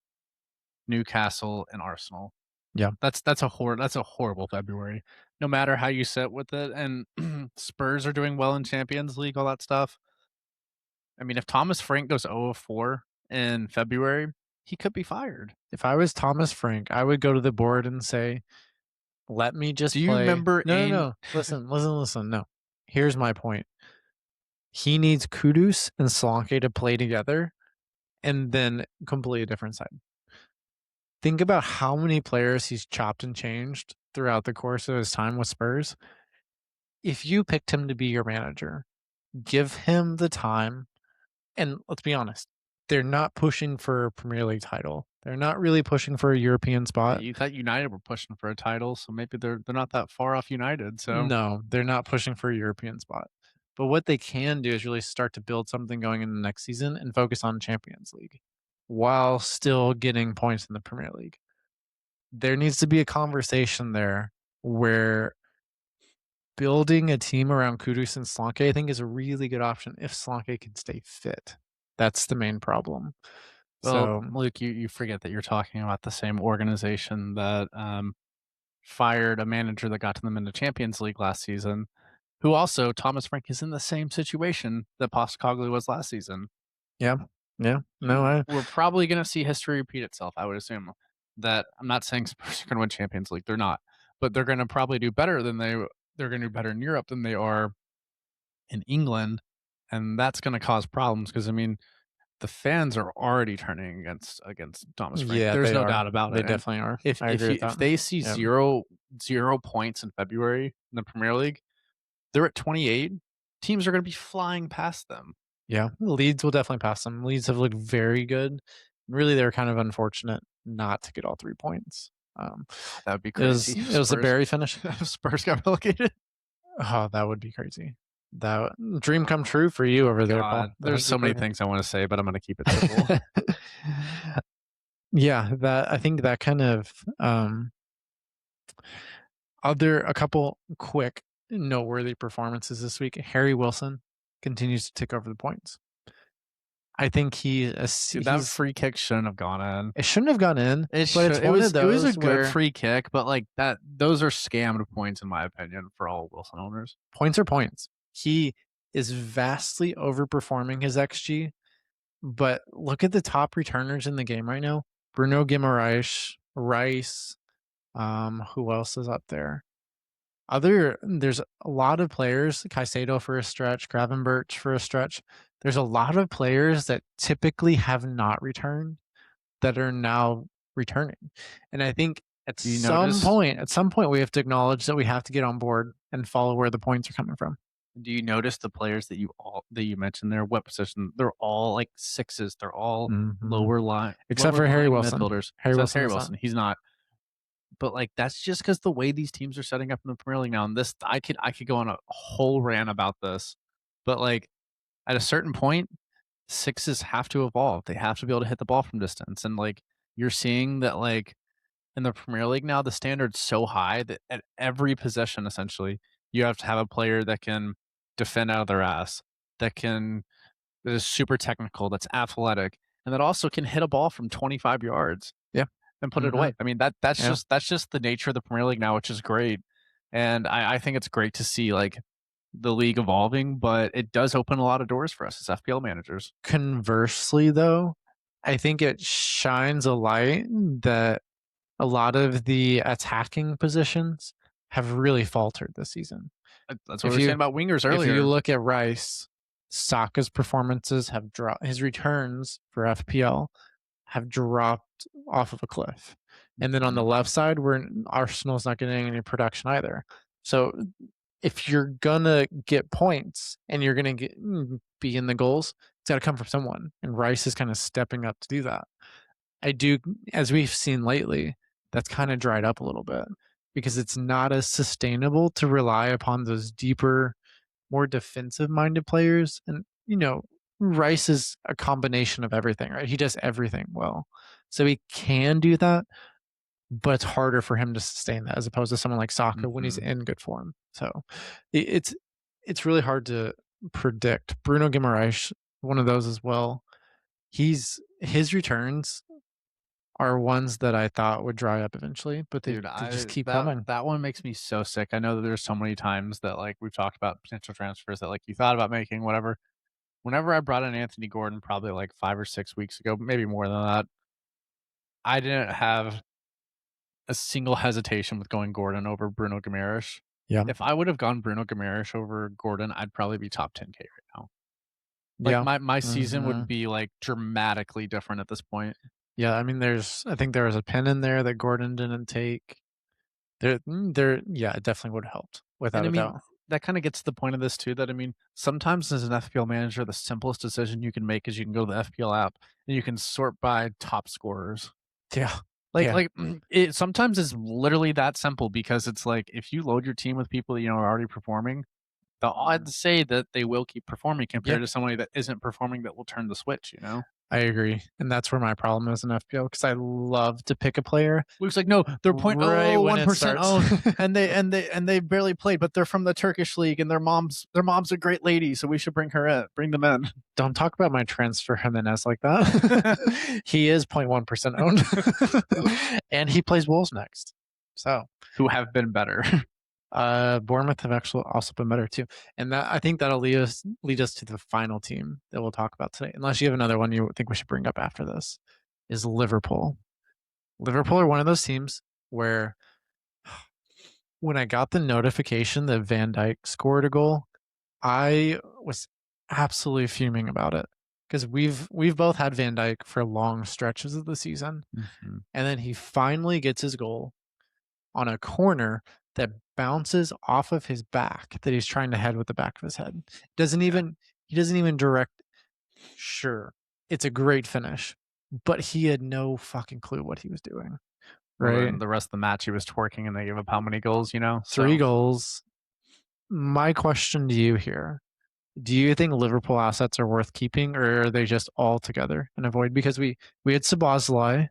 Newcastle, and Arsenal. Yeah. That's a horrible February. No matter how you sit with it, and Spurs are doing well in Champions League, all that stuff. I mean, if Thomas Frank goes 0-4 in February, he could be fired. If I was Thomas Frank, I would go to the board and say, let me just Do you play. remember No, no, in no. Listen. No. Here's my point. He needs Kudus and Solanke to play together and then completely different side. Think about how many players he's chopped and changed throughout the course of his time with Spurs. If you picked him to be your manager, give him the time. And let's be honest, they're not pushing for a Premier League title. They're not really pushing for a European spot. you thought United were pushing for a title, so maybe they're not that far off United. So No, they're not pushing for a European spot. But what they can do is really start to build something going in the next season and focus on Champions League while still getting points in the Premier League. There needs to be a conversation there where building a team around Kudus and Solanke, I think, is a really good option if Solanke can stay fit. That's the main problem. well, So, Luke, you forget that you're talking about the same organization that fired a manager that got to them in the Champions League last season, who also Thomas Frank is in the same situation that Postecoglou was last season. yeah. Yeah. No, I We're probably going to see history repeat itself. I would assume that I'm not saying Spurs are going to win Champions League. They're not, but they're going to probably do better than they're going to do better in Europe than they are in England, and that's going to cause problems because I mean the fans are already turning against Thomas Frank. yeah, There's they no are. doubt about They it. And definitely are. I agree with if that. they see Yep. zero points in February in the Premier League, they're at 28. Teams are going to be flying past them. Yeah. Leeds will definitely pass them. Leeds have looked very good. Really, they're kind of unfortunate not to get all 3 points. That would be It was crazy. it was a Barry finish. If Spurs got relegated. Oh, that would be crazy. That dream come true for you over there, Paul. God, That there's would be so many perfect. things I want to say, but I'm going to keep it simple. Yeah, that I think that kind of other a couple quick noteworthy performances this week. Harry Wilson continues to take over the points. I think Dude, that he's free kick shouldn't have gone in. it shouldn't have gone in, It but it's should. one of It was a those good where free kick, but like that, those are scammed points in my opinion for all Wilson owners. points are points. He is vastly overperforming his XG, but look at the top returners in the game right now. Bruno Guimaraes, Rice, who else is up there? There's a lot of players, Caicedo for a stretch, Gravenberch for a stretch. There's a lot of players that typically have not returned that are now returning. And I think Do you notice? at some point we have to acknowledge that we have to get on board and follow where the points are coming from. Do you notice the players that you mentioned there? What position? They're all like sixes. They're all Mhm. Except lower for Harry line Wilson. midfielders. Harry Except Wilson Harry is not. Wilson, he's not. But like that's just because the way these teams are setting up in the Premier League now. And this, I could go on a whole rant about this, but like at a certain point, sixes have to evolve. They have to be able to hit the ball from distance, and like you're seeing that like in the Premier League now, the standard's so high that at every possession, essentially, you have to have a player that can defend out of their ass, that is super technical, that's athletic, and that also can hit a ball from 25 yards Yeah. and put it Hmm. away. I mean Yeah. that's just the nature of the Premier League now, which is great. And I think it's great to see like the league evolving, but it does open a lot of doors for us as FPL managers. Conversely, though, I think it shines a light that a lot of the attacking positions have really faltered this season. That's what we If were you saying about wingers if you earlier. look at Rice, Saka's performances have dropped. His returns for FPL have dropped off of a cliff. And then on the Mhm. left side, where Arsenal's not getting any production either. So if you're gonna get points and you're gonna be in the goals, it's got to come from someone. And Rice is kind of stepping up to do that. I do, as we've seen lately, that's kind of dried up a little bit because it's not as sustainable to rely upon those deeper, more defensive minded players. And, Rice is a combination of everything, right? He does everything well. So he can do that, but it's harder for him to sustain that as opposed to someone like Saka when he's Mhm. in good form. So it's really hard to predict. Bruno Guimaraes, one of those as well. His returns are ones that I thought would dry up eventually, but they Dude, they just I keep that coming. that one makes me so sick. I know that there's so many times that, like, we've talked about potential transfers that, like, you thought about making, whatever. Whenever I brought in Anthony Gordon probably, like, 5 or 6 weeks ago, maybe more than that, I didn't have a single hesitation with going Gordon over Bruno Guimaraes. Yeah, If I would have gone Bruno Guimaraes over Gordon, I'd probably be top 10K right now. Like, yeah, my season would mhm. be, like, dramatically different at this point. Yeah, I mean, I think there was a pin in there that Gordon didn't take. Yeah, it definitely would have helped And without I a mean, doubt. that kinda gets to the point of this too, that I mean, sometimes as an FPL manager, the simplest decision you can make is you can go to the FPL app and you can sort by top scorers. Yeah, Like yeah, like, it sometimes is literally that simple because it's like, if you load your team with people that you know are already performing, the odds say that they will keep performing yeah. compared to somebody that isn't performing that will turn the switch, you know? I agree, and that's where my problem is in FPL because I love to pick a player Luke's like, "No, they're right when it 0.001% starts. owned, and they barely played, but they're from the Turkish league, and their mom's a great lady, so we should bring them in." Don't talk about my transfer Jimenez like that. He is 0.1% owned, and he plays Wolves next. So, Who have been better. Bournemouth have actually also been better too, and that I think that'll lead us to the final team that we'll talk about today. Unless you have another one you think we should bring up after this, is Liverpool. Liverpool are one of those teams where when I got the notification that Van Dijk scored a goal, I was absolutely fuming about it because we've both had Van Dijk for long stretches of the season, Mhm. and then he finally gets his goal on a corner that bounces off of his back that he's trying to head with the back of his head. Doesn't Yeah. even he doesn't even direct. Sure, it's a great finish, but he had no fucking clue what he was doing. Well, Right, then the rest of the match, he was twerking, and they gave up how many goals, you know? 3 goals. My question to you here: do you think Liverpool assets are worth keeping, or are they just all together and avoid? Because we had Sabazlai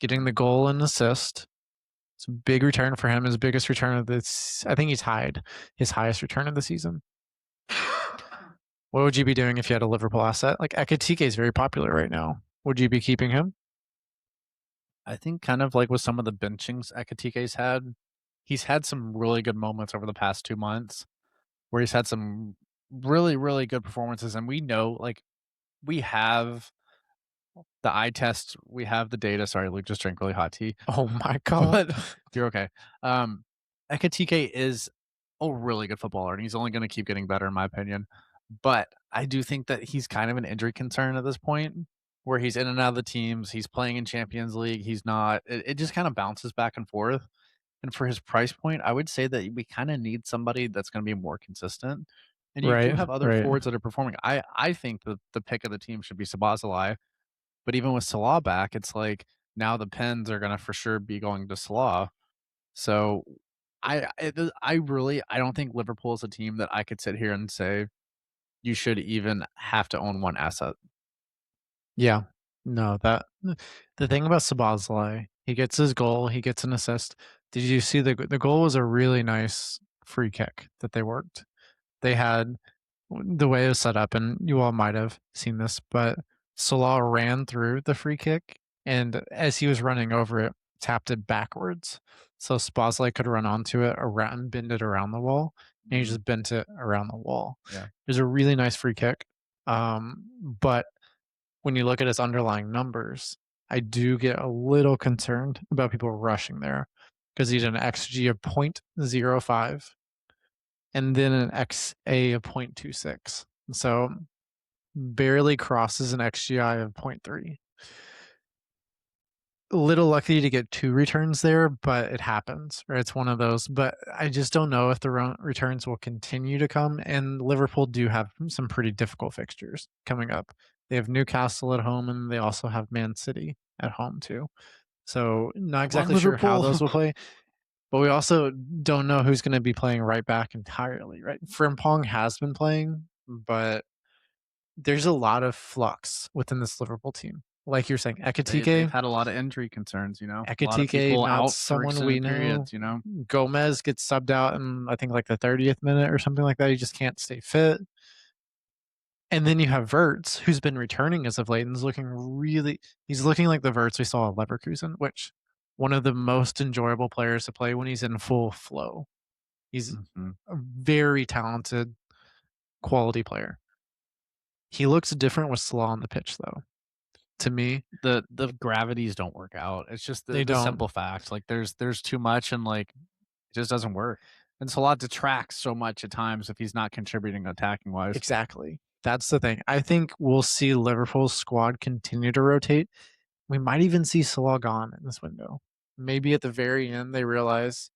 getting the goal and assist. It's a big return for him. His biggest return of this. I think he's tied his highest return of the season. What would you be doing if you had a Liverpool asset? Like Ekatike is very popular right now. Would you be keeping him? I think kind of like with some of the benchings Ekatike's had, he's had some really good moments over the past 2 months where he's had some really, really good performances, and we know, like, we have the eye test, we have the data. Sorry, Luke just drank really hot tea. Oh my god. But you're okay. Um, Ekatike is a really good footballer, and he's only gonna keep getting better in my opinion. But I do think that he's kind of an injury concern at this point, where he's in and out of the teams, he's playing in Champions League, he's not it just kinda bounces back and forth, and for his price point, I would say that we kinda need somebody that's gonna be more consistent, and you do Right, have other right. forwards that are performing. I think that the pick of the team should be Szoboszlai, but even with Salah back, it's like now the pens are gonna for sure be going to Salah. So I don't think Liverpool is a team that I could sit here and say you should even have to own one asset. Yeah. No, the thing about Sabazlai, he gets his goal, he gets an assist. Did you see the goal was a really nice free kick that they worked. They had the way it was set up, and you all might have seen this, but Salah ran through the free kick, and as he was running over it, tapped it backwards. So Szoboszlai could run onto it around bend it around the wall and he Mhm. just bent it around the wall. Yeah. It was a really nice free kick. But when you look at his underlying numbers, I do get a little concerned about people rushing there because he's an XG of 0.05 and then an XA of 0.26. So barely crosses an XGI of zero point 0.3. A little lucky to get 2 returns there, but it happens, or it's one of those. But I just don't know if the returns will continue to come. And Liverpool do have some pretty difficult fixtures coming up. They have Newcastle at home, and they also have Man City at home too. So not Come on, exactly sure how Liverpool. those will play, but we also don't know who's going to be playing right back entirely. Right, Frimpong has been playing, but there's a lot of flux within this Liverpool team. Like you're saying, They've Ekatike, had a lot of injury concerns, a lot of Ekatike, people not out for someone we extended know. periods. Gomez gets subbed out in I think like the 30th minute or something like that. He just can't stay fit. And then you have Verts, who's been returning as of late and is looking really he's looking like the Verts we saw at Leverkusen, which one of the most enjoyable players to play when he's in full flow. He's Mhm. a very talented quality player. He looks different with Salah on the pitch though. To me, The gravities don't work out. It's just they the don't. simple fact. Like there's too much and like it just doesn't work. And Salah detracts so much at times if he's not contributing attacking wise. Exactly. That's the thing. I think we'll see Liverpool's squad continue to rotate. We might even see Salah gone in this window. Maybe at the very end they realize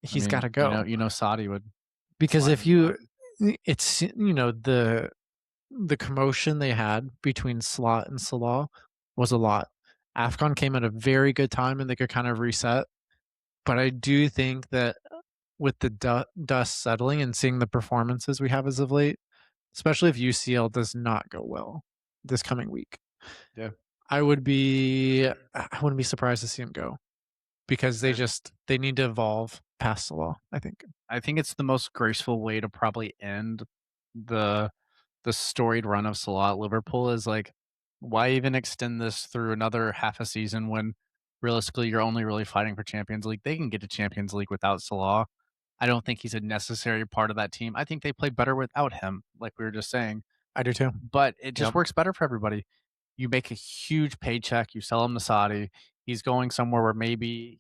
I he's got mean, to go. Saudi would Because slide if him out. you it's the commotion they had between Slot and Salah was a lot. AFCON came at a very good time and they could kind of reset. But I do think that with the dust settling and seeing the performances we have as of late, especially if UCL does not go well this coming week, Yeah. I wouldn't be surprised to see him go because I they need to evolve past the law, I think. I think it's the most graceful way to probably end the the storied run of Salah at Liverpool is like, why even extend this through another half a season when realistically you're only really fighting for Champions League? They can get to Champions League without Salah. I don't think he's a necessary part of that team. I think they play better without him, like we were just saying. I do too. But it just Yep. works better for everybody. You make a huge paycheck, you sell him to Saudi. He's going somewhere where maybe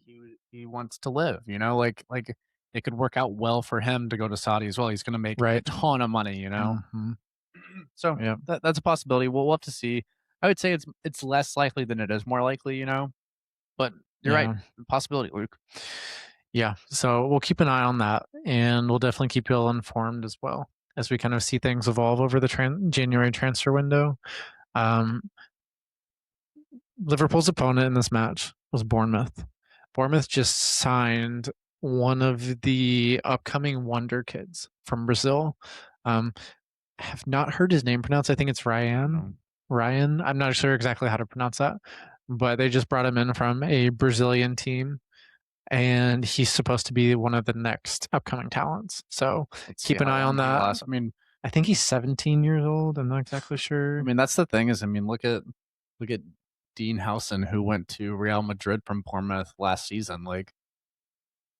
he wants to live, like it could work out well for him to go to Saudi as well. He's going to make a Right. ton of money. Hmm. So Yep. that's a possibility. We'll have to see. I would say it's less likely than it is more likely. But you're right, Yeah. possibility, Luke. Yeah. So we'll keep an eye on that and we'll definitely keep you all informed as well as we kind of see things evolve over the January transfer window. Um, Liverpool's opponent in this match was Bournemouth. Bournemouth just signed one of the upcoming wonder kids from Brazil. Um, I have not heard his name pronounced. I think it's Ryan. Um, Ryan. I'm not sure exactly how to pronounce that, but they just brought him in from a Brazilian team, and he's supposed to be one of the next upcoming talents. So let's see keep an how eye on long he that. lasts. I think he's 17 years old. I'm not exactly I sure. mean that's the thing is, look at Dean Howson who went to Real Madrid from Bournemouth last season. Like,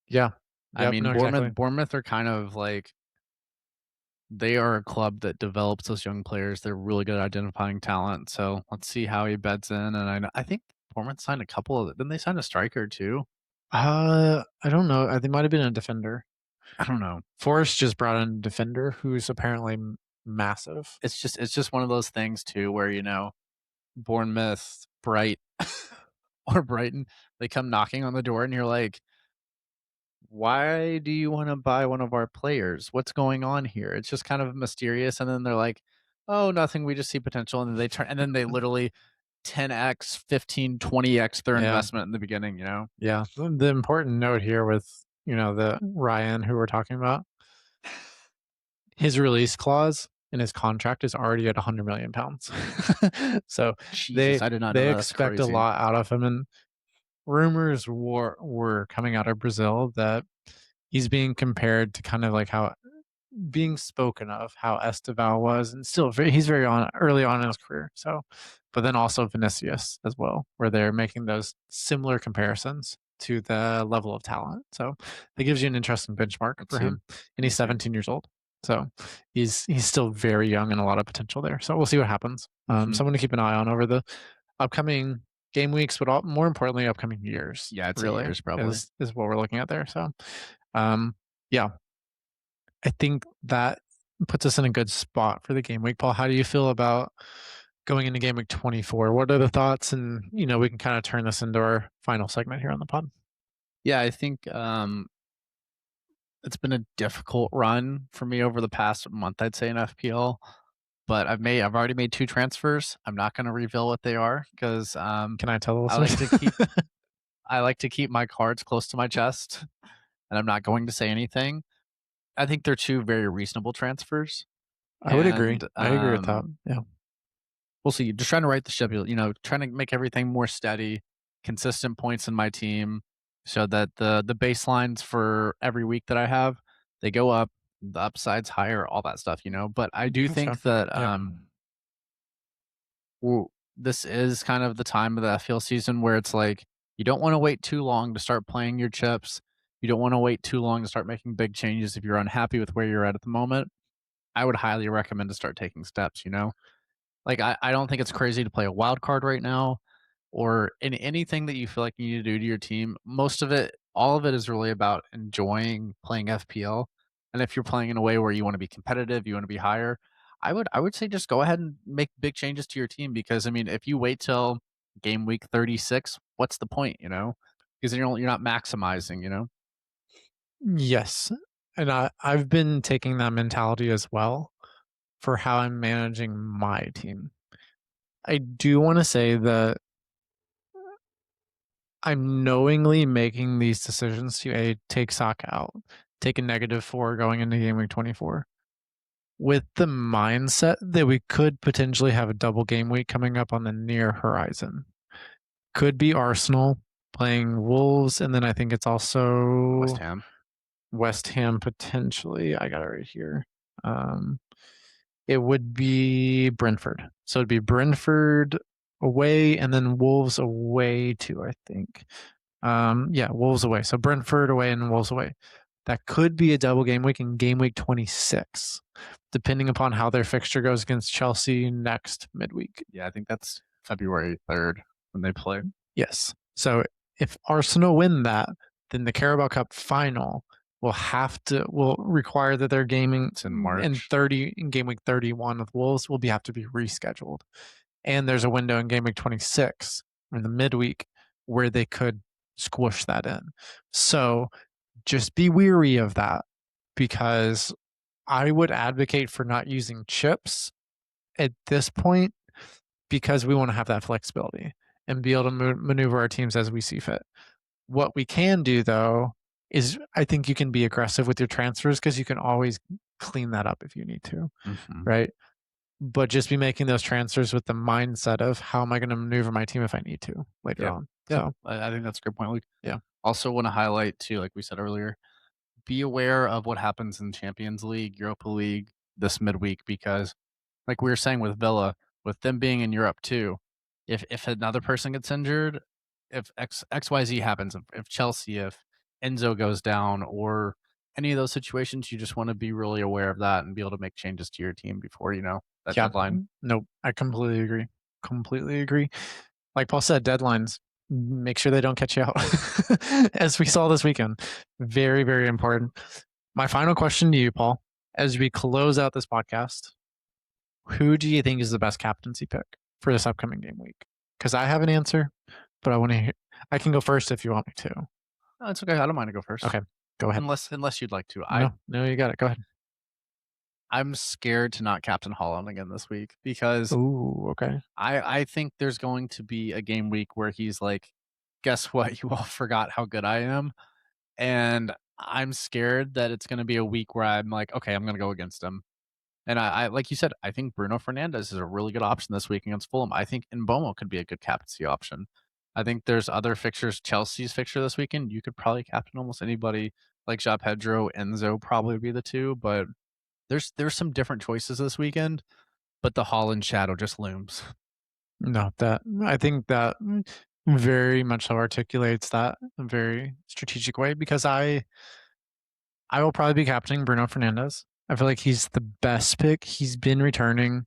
Yeah. I Yep. mean, No, exactly. Bournemouth are kind of like they are a club that develops those young players. They're really good at identifying talent. So let's see how he beds in. And I think Bournemouth signed a couple of. Didn't they sign a striker too? I don't know. They might have been a defender. I don't know. Forest just brought in a defender who's apparently massive. It's just one of those things too, where Bournemouth, or Brighton, they come knocking on the door, and you're like, why do you want to buy one of our players? What's going on here? It's just kind of mysterious. And then they're like, oh, nothing. We just see potential. And then and then they literally 10x, 15, 20x their Yeah. investment in the beginning. Yeah. The important note here with, the Ryan who we're talking about, his release clause in his contract is already at 100 million pounds. So Jesus, they I did not know they that. That's expect a crazy. lot out of him. And rumors were coming out of Brazil that he's being compared to kind of like how being spoken of how Esteval was, and still he's very on early on in his career. So, but then also Vinicius as well, where they're making those similar comparisons. to the level of talent. So that gives you an interesting benchmark Me for too. him. And Me he's too. 17 years old. So he's still very young and a lot of potential there. So we'll see what happens. Mhm. Someone to keep an eye on over the upcoming game weeks, but more importantly, upcoming years. Yeah, I'd say Really years probably. is what we're looking at there. So, um, yeah, I think that puts us in a good spot for the game week. Paul, how do you feel about going into game week 24? What are the thoughts? And we can kind of turn this into our final segment here on the pod. Yeah, I think, it's been a difficult run for me over the past month, I'd say, in FPL, but I've already made 2 transfers. I'm not gonna reveal what they are 'cause, Can I tell the I listeners? like to keep I like to keep my cards close to my chest, and I'm not going to say anything. I think they're 2 very reasonable transfers, I would agree. and, I agree with that. Yeah. we'll see. Just trying to write the ship, trying to make everything more steady, consistent points in my team, so that the baselines for every week that I have, they go up, the upside's higher, all that stuff. But I do Gotcha. think that Yeah. this is kind of the time of the FPL season where it's like you don't want to wait too long to start playing your chips. You don't want to wait too long to start making big changes if you're unhappy with where you're at the moment. I would highly recommend to start taking steps. Like, I don't think it's crazy to play a wild card right now or anything that you feel like you need to do to your team. Most of it, all of it is really about enjoying playing FPL. And if you're playing in a way where you want to be competitive, you want to be higher, I would say just go ahead and make big changes to your team because I mean, if you wait till game week 36, what's the point? Because you're not maximizing. Yes. And I've been taking that mentality as well for how I'm managing my team. I do want to say that I'm knowingly making these decisions to take Saka out, take a -4 going into game week 24 with the mindset that we could potentially have a double game week coming up on the near horizon. Could be Arsenal playing Wolves, and then I think it's West also Ham. West Ham potentially. I got it right here. Um, it would be Brentford. So it'd be Brentford away and then Wolves away too, I think. Yeah, Wolves away. So Brentford away and Wolves away. That could be a double game week in game week 26, depending upon how their fixture goes against Chelsea next midweek. Yeah, I think that's February 3rd when they play. Yes. So if Arsenal win that, then the Carabao Cup final will require that their gaming It's in in March. 30 in game week 31 with Wolves will have to be rescheduled. And there's a window in game week 26 in the midweek where they could squish that in. So just be weary of that because I would advocate for not using chips at this point because we want to have that flexibility and be able to maneuver our teams as we see fit. What we can do though is I think you can be aggressive with your transfers because you can always clean that up if you need to, Mhm. right? But just be making those transfers with the mindset of how am I going to maneuver my team if I need to later Yeah. on. Yeah. So I think that's a good point. Like, yeah, also want to highlight too, like we said earlier, be aware of what happens in Champions League, Europa League this midweek because like we were saying with Villa, with them being in Europe too, if another person gets injured, if XYZ happens, if Chelsea, if Enzo goes down or any of those situations, you just want to be really aware of that and be able to make changes to your team before, that yeah, deadline. nope, I completely agree. Completely agree. Like Paul said, deadlines. Make sure they don't catch you out, as we saw this weekend. Very, very important. My final question to you, Paul, as we close out this podcast, who do you think is the best captaincy pick for this upcoming game week? Because I have an answer, but I want to hear. I can go first if you want me to. No, it's okay. I don't mind to go first. Okay, go ahead. Unless you'd like to. No, no, you got it. Go ahead. I'm scared to not captain Holland again this week because Ooh, okay. I think there's going to be a game week where he's like, "Guess what? You all forgot how good I am," and I'm scared that it's going to be a week where I'm like, "Okay, I'm going to go against him." And I like you said, I think Bruno Fernandes is a really good option this week against Fulham. I think Mbomo could be a good captaincy option. I think there's other fixtures. Chelsea's fixture this weekend, you could probably captain almost anybody like João Pedro, Enzo probably would be the two, but there's some different choices this weekend. But the Holland shadow just looms. No, that I think that very much so articulates that in a very strategic way because I will probably be captaining Bruno Fernandes. I feel like he's the best pick. He's been returning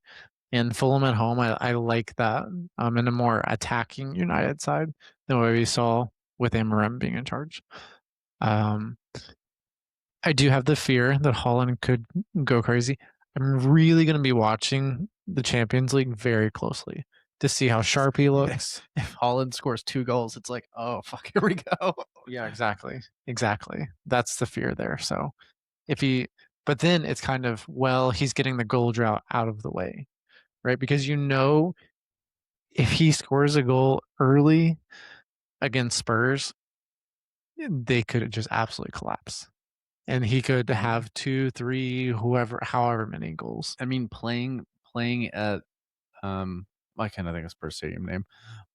and Fulham at home. I like that in a more attacking United side than what we saw with Amorim being in charge. Um, I do have the fear that Haaland could go crazy. I'm really going to be watching the Champions League very closely to see how sharp he looks. If Haaland scores 2 goals, it's like, oh fuck, here we go. Yeah, exactly. Exactly. That's the fear there. So if he, but then it's kind of, well, he's getting the goal drought out of the way, right? Because if he scores a goal early against Spurs, they could just absolutely collapse. And he could have two, three, however many goals. I mean, playing at I kind of think of Spurs stadium name,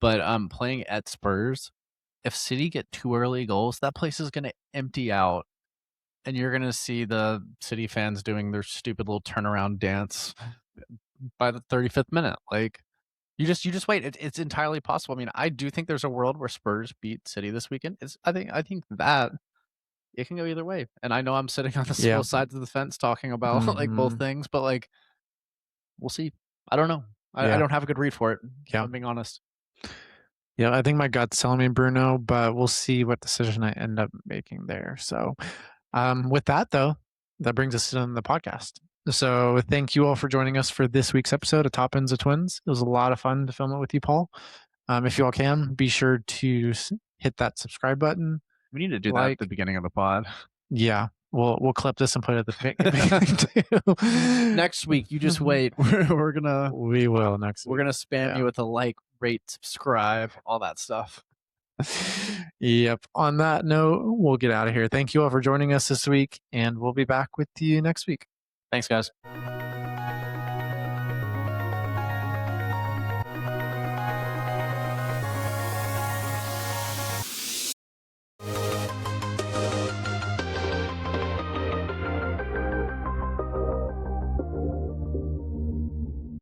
but playing at Spurs, if City get 2 early goals, that place is going to empty out, and you're going to see the City fans doing their stupid little turnaround dance by the 35th minute. Like you just wait. It's entirely possible. I mean, I do think there's a world where Spurs beat City this weekend. I think that it can go either way. And I know I'm sitting on the Yeah. both sides of the fence talking about like both Mhm. things, but like we'll see. I don't know. I Yeah. don't have a good read for it, if Yeah. I'm being honest. Yeah. I think my gut's telling me Bruno, but we'll see what decision I end up making there. So, with that though, that brings us to the podcast. So, thank you all for joining us for this week's episode of Top Ends of Twins. It was a lot of fun to film it with you, Paul. If you all can, be sure to hit that subscribe button. We need to do that at the Like, beginning of the pod. yeah, we'll clip this and put it at the beginning too. Next week, you just wait. We're gonna We will next we're week. gonna spam Yeah. you with a like, rate, subscribe, all that stuff. Yep. On that note, we'll get out of here. Thank you all for joining us this week, and we'll be back with you next week. Thanks, guys.